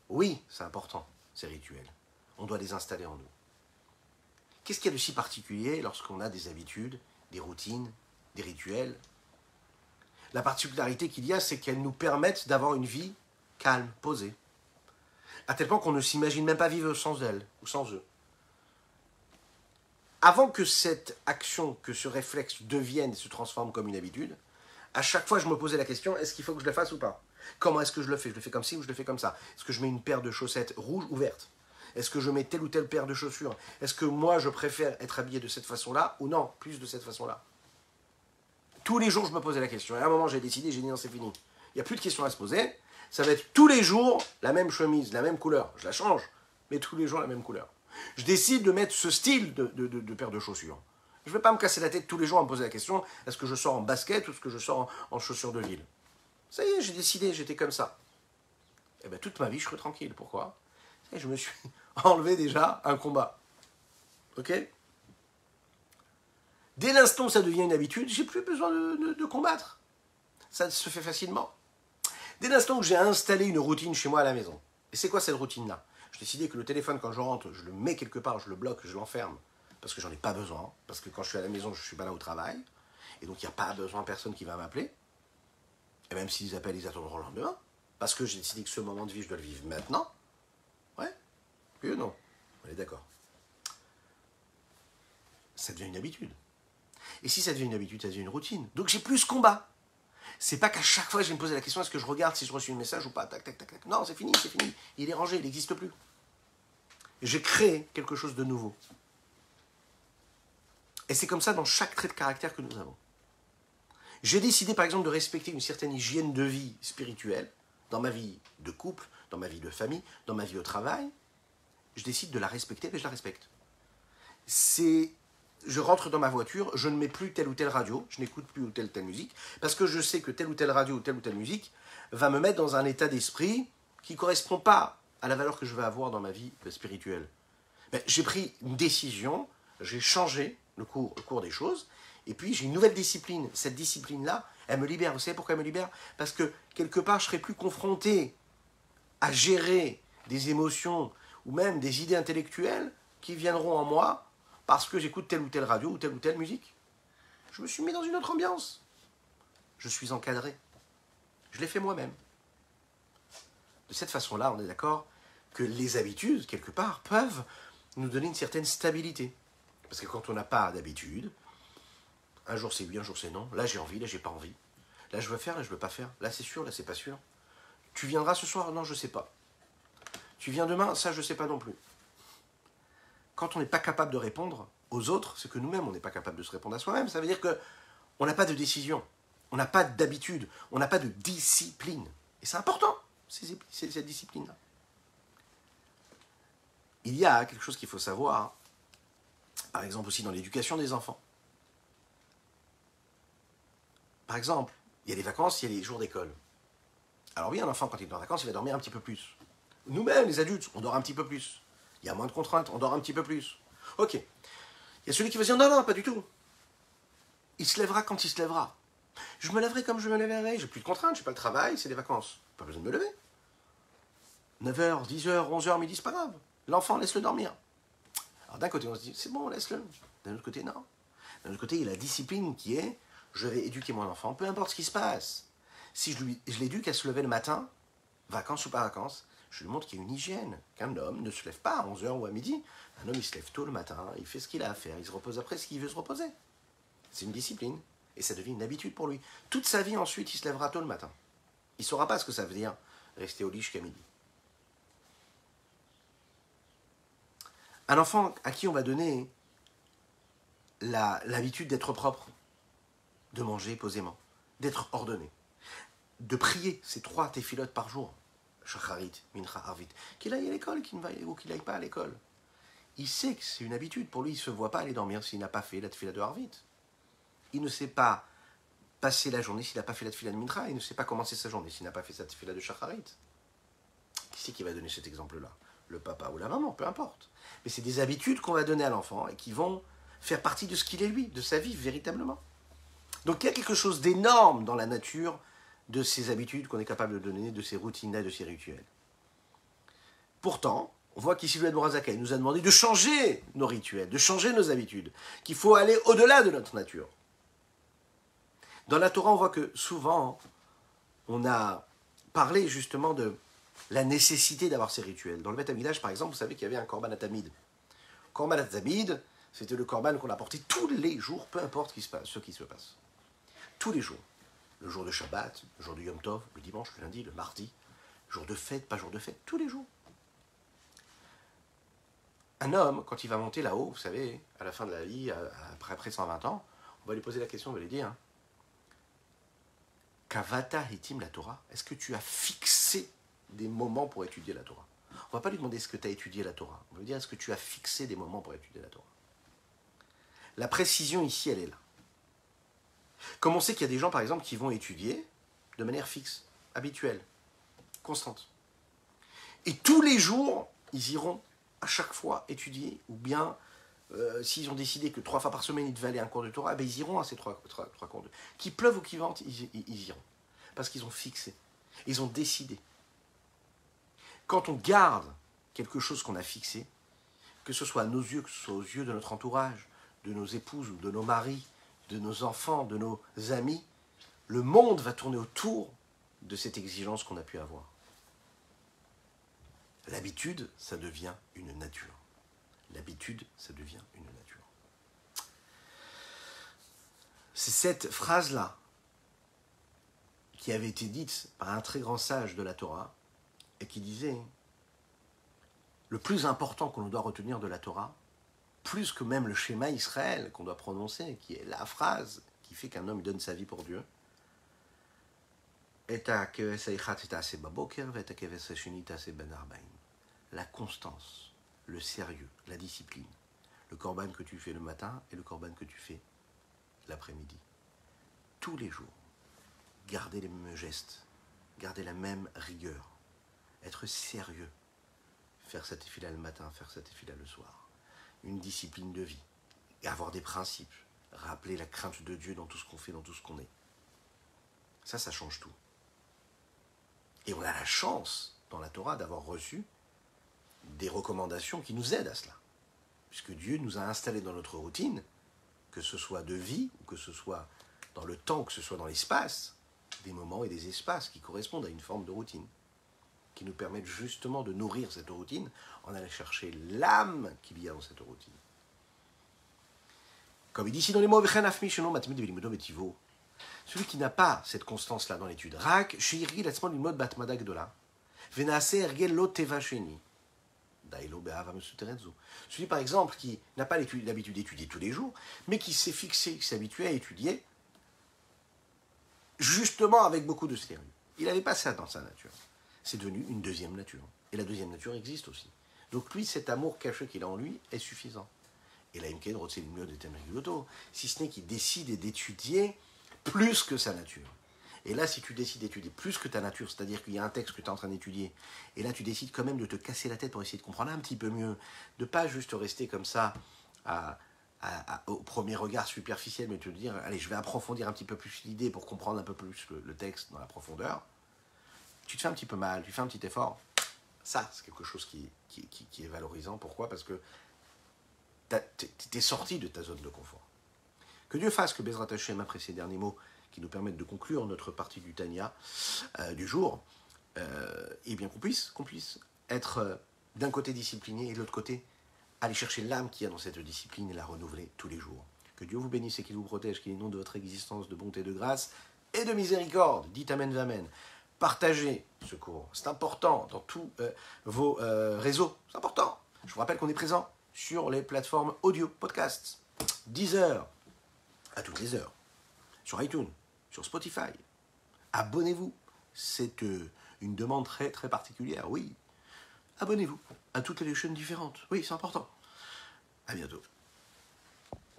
Oui, c'est important, ces rituels. On doit les installer en nous. Qu'est-ce qu'il y a de si particulier lorsqu'on a des habitudes, des routines, des rituels? La particularité qu'il y a, c'est qu'elles nous permettent d'avoir une vie calme, posée. À tel point qu'on ne s'imagine même pas vivre sans elles ou sans eux. Avant que cette action, que ce réflexe devienne et se transforme comme une habitude, à chaque fois je me posais la question, est-ce qu'il faut que je le fasse ou pas? Comment est-ce que je le fais? Je le fais comme ci ou je le fais comme ça? Est-ce que je mets une paire de chaussettes rouges ou vertes? Est-ce que je mets telle ou telle paire de chaussures? Est-ce que moi je préfère être habillé de cette façon-là ou non, plus de cette façon-là? Tous les jours je me posais la question. Et à un moment j'ai décidé, j'ai dit non, c'est fini. Il n'y a plus de questions à se poser. Ça va être tous les jours la même chemise, la même couleur. Je la change, mais tous les jours la même couleur. Je décide de mettre ce style de paire de chaussures. Je ne vais pas me casser la tête tous les jours à me poser la question, est-ce que je sors en basket ou est-ce que je sors en chaussures de ville? Ça y est, j'ai décidé, j'étais comme ça. Et bien toute ma vie, je serai tranquille. Pourquoi? Et je me suis enlevé déjà un combat. Ok? Dès l'instant où ça devient une habitude, j'ai plus besoin de combattre. Ça se fait facilement. Dès l'instant où j'ai installé une routine chez moi à la maison, et c'est quoi cette routine-là? J'ai décidé que le téléphone, quand je rentre, je le mets quelque part, je le bloque, je l'enferme, parce que j'en ai pas besoin, parce que quand je suis à la maison, je ne suis pas là au travail, et donc il n'y a pas besoin de personne qui va m'appeler, et même s'ils appellent, ils attendront le lendemain, parce que j'ai décidé que ce moment de vie, je dois le vivre maintenant. Ouais? Oui ou non? On est d'accord. Ça devient une habitude. Et si ça devient une habitude, ça devient une routine. Donc j'ai plus ce combat. C'est pas qu'à chaque fois je vais me poser la question, est-ce que je regarde si je reçois un message ou pas, tac, tac, tac, tac. Non, c'est fini, c'est fini. Il est rangé, il n'existe plus. J'ai créé quelque chose de nouveau. Et c'est comme ça dans chaque trait de caractère que nous avons. J'ai décidé par exemple de respecter une certaine hygiène de vie spirituelle dans ma vie de couple, dans ma vie de famille, dans ma vie au travail. Je décide de la respecter et je la respecte. Je rentre dans ma voiture, je ne mets plus telle ou telle radio, je n'écoute plus telle ou telle musique, parce que je sais que telle ou telle radio ou telle musique va me mettre dans un état d'esprit qui ne correspond pas à la valeur que je vais avoir dans ma vie spirituelle. Ben, j'ai pris une décision, j'ai changé le cours des choses, et puis j'ai une nouvelle discipline. Cette discipline-là, elle me libère. Vous savez pourquoi elle me libère? Parce que quelque part, je ne serai plus confronté à gérer des émotions ou même des idées intellectuelles qui viendront en moi parce que j'écoute telle ou telle radio ou telle musique. Je me suis mis dans une autre ambiance. Je suis encadré. Je l'ai fait moi-même. De cette façon-là, on est d'accord que les habitudes, quelque part, peuvent nous donner une certaine stabilité. Parce que quand on n'a pas d'habitude, un jour c'est oui, un jour c'est non. Là j'ai envie, là j'ai pas envie. Là je veux faire, là je veux pas faire. Là c'est sûr, là c'est pas sûr. Tu viendras ce soir? Non, je sais pas. Tu viens demain? Ça je sais pas non plus. Quand on n'est pas capable de répondre aux autres, c'est que nous-mêmes, on n'est pas capable de se répondre à soi-même. Ça veut dire qu'on n'a pas de décision, on n'a pas d'habitude, on n'a pas de discipline. Et c'est important, cette discipline-là. Il y a quelque chose qu'il faut savoir, par exemple aussi dans l'éducation des enfants. Par exemple, il y a les vacances, il y a les jours d'école. Alors oui, un enfant, quand il est en vacances, il va dormir un petit peu plus. Nous-mêmes, les adultes, on dort un petit peu plus. Il y a moins de contraintes, on dort un petit peu plus. Ok. Il y a celui qui va dire non, non, pas du tout. Il se lèvera quand il se lèvera. Je me lèverai comme je me lèverai. J'ai plus de contraintes, j'ai pas le travail, c'est des vacances. Pas besoin de me lever. 9h, 10h, 11h, midi, c'est pas grave. L'enfant, laisse-le dormir. Alors d'un côté, on se dit, c'est bon, laisse-le. D'un autre côté, non. D'un autre côté, il y a la discipline qui est, je vais éduquer mon enfant, peu importe ce qui se passe. Si je l'éduque à se lever le matin, vacances ou pas vacances, je lui montre qu'il y a une hygiène, qu'un homme ne se lève pas à 11 h ou à midi. Un homme, il se lève tôt le matin, il fait ce qu'il a à faire, il se repose après ce qu'il veut se reposer. C'est une discipline. Et ça devient une habitude pour lui. Toute sa vie, ensuite, il se lèvera tôt le matin. Il ne saura pas ce que ça veut dire rester au lit jusqu'à midi. Un enfant à qui on va donner l'habitude d'être propre, de manger posément, d'être ordonné, de prier ces 3 téphilotes par jour, shacharit, mincha, arvit, qu'il aille à l'école ou qu'il n'aille pas à l'école. Il sait que c'est une habitude. Pour lui, il ne se voit pas aller dormir s'il n'a pas fait la tefila de Harvit. Il ne sait pas passer la journée s'il n'a pas fait la tefila de mincha. Il ne sait pas commencer sa journée s'il n'a pas fait sa tefila de shacharit. Qui c'est qui va donner cet exemple-là? Le papa ou la maman, peu importe. Mais c'est des habitudes qu'on va donner à l'enfant et qui vont faire partie de ce qu'il est lui, de sa vie, véritablement. Donc il y a quelque chose d'énorme dans la nature de ces habitudes qu'on est capable de donner, de ces routines-là, de ces rituels. Pourtant, on voit qu'ici le Morazaka nous a demandé de changer nos rituels, de changer nos habitudes, qu'il faut aller au-delà de notre nature. Dans la Torah, on voit que souvent, on a parlé justement de la nécessité d'avoir ces rituels. Dans le Beth Amikdash, par exemple, vous savez qu'il y avait un korban atamid. Korban atamid, c'était le korban qu'on apportait tous les jours, peu importe ce qui se passe. Tous les jours. Le jour de Shabbat, le jour du Yom Tov, le dimanche, le lundi, le mardi, jour de fête, pas jour de fête, tous les jours. Un homme, quand il va monter là-haut, vous savez, à la fin de la vie, après 120 ans, on va lui poser la question, on va lui dire, Kavata hitim la Torah, est-ce que tu as fixé des moments pour étudier la Torah? On ne va pas lui demander est-ce que tu as étudié la Torah, on va lui dire est-ce que tu as fixé des moments pour étudier la Torah. La précision ici, elle est là. Comme on sait qu'il y a des gens, par exemple, qui vont étudier de manière fixe, habituelle, constante. Et tous les jours, ils iront à chaque fois étudier, ou bien s'ils ont décidé que 3 fois par semaine ils devaient aller à un cours de Torah, ben ils iront à ces 3 cours de Torah. Qu'il pleuve ou qu'il vente, ils iront. Parce qu'ils ont fixé, ils ont décidé. Quand on garde quelque chose qu'on a fixé, que ce soit à nos yeux, que ce soit aux yeux de notre entourage, de nos épouses ou de nos maris, de nos enfants, de nos amis, le monde va tourner autour de cette exigence qu'on a pu avoir. L'habitude, ça devient une nature. L'habitude, ça devient une nature. C'est cette phrase-là qui avait été dite par un très grand sage de la Torah et qui disait le plus important qu'on doit retenir de la Torah, plus que même le schéma Israël qu'on doit prononcer, qui est la phrase qui fait qu'un homme donne sa vie pour Dieu, la constance, le sérieux, la discipline, le korban que tu fais le matin et le korban que tu fais l'après-midi. Tous les jours, garder les mêmes gestes, garder la même rigueur, être sérieux, faire sa tefila le matin, faire sa tefila le soir, une discipline de vie, et avoir des principes, rappeler la crainte de Dieu dans tout ce qu'on fait, dans tout ce qu'on est. Ça change tout. Et on a la chance, dans la Torah, d'avoir reçu des recommandations qui nous aident à cela. Puisque Dieu nous a installés dans notre routine, que ce soit de vie, ou que ce soit dans le temps, que ce soit dans l'espace, des moments et des espaces qui correspondent à une forme de routine, qui nous permettent justement de nourrir cette routine en allant chercher l'âme qu'il y a dans cette routine. Comme il dit ici dans les mots, celui qui n'a pas cette constance-là dans l'étude, Rak, Shiri, Latzman, Limod, Batmada, Gdola, Venase, Ergel, Lotevasheni. Celui, par exemple, qui n'a pas l'habitude d'étudier tous les jours, mais qui s'est fixé, qui s'est habitué à étudier, justement avec beaucoup de sérieux. Il n'avait pas ça dans sa nature. C'est devenu une deuxième nature. Et la deuxième nature existe aussi. Donc lui, cet amour caché qu'il a en lui est suffisant. Et la Imken, si ce n'est qu'il décide d'étudier plus que sa nature. Et là, si tu décides d'étudier plus que ta nature, c'est-à-dire qu'il y a un texte que tu es en train d'étudier, et là tu décides quand même de te casser la tête pour essayer de comprendre un petit peu mieux, de pas juste rester comme ça au premier regard superficiel, mais de te dire, allez, je vais approfondir un petit peu plus l'idée pour comprendre un peu plus le texte dans la profondeur, tu te fais un petit peu mal, tu fais un petit effort, Ça, c'est quelque chose qui est valorisant. Pourquoi? Parce que tu es sorti de ta zone de confort. Que Dieu fasse que Bezrat Hashem, après ces derniers mots qui nous permettent de conclure notre partie du Tanya du jour, et bien qu'on puisse être d'un côté discipliné et de l'autre côté aller chercher l'âme qu'il y a dans cette discipline et la renouveler tous les jours. Que Dieu vous bénisse et qu'il vous protège, qu'il inonde votre existence de bonté, de grâce et de miséricorde. Dites Amen, Amen. Partagez ce cours, c'est important dans tous vos réseaux, c'est important. Je vous rappelle qu'on est présent sur les plateformes audio, podcasts, Deezer, à toutes les heures, sur iTunes, sur Spotify. Abonnez-vous, c'est une demande très très particulière, oui. Abonnez-vous à toutes les chaînes différentes, oui, c'est important. À bientôt.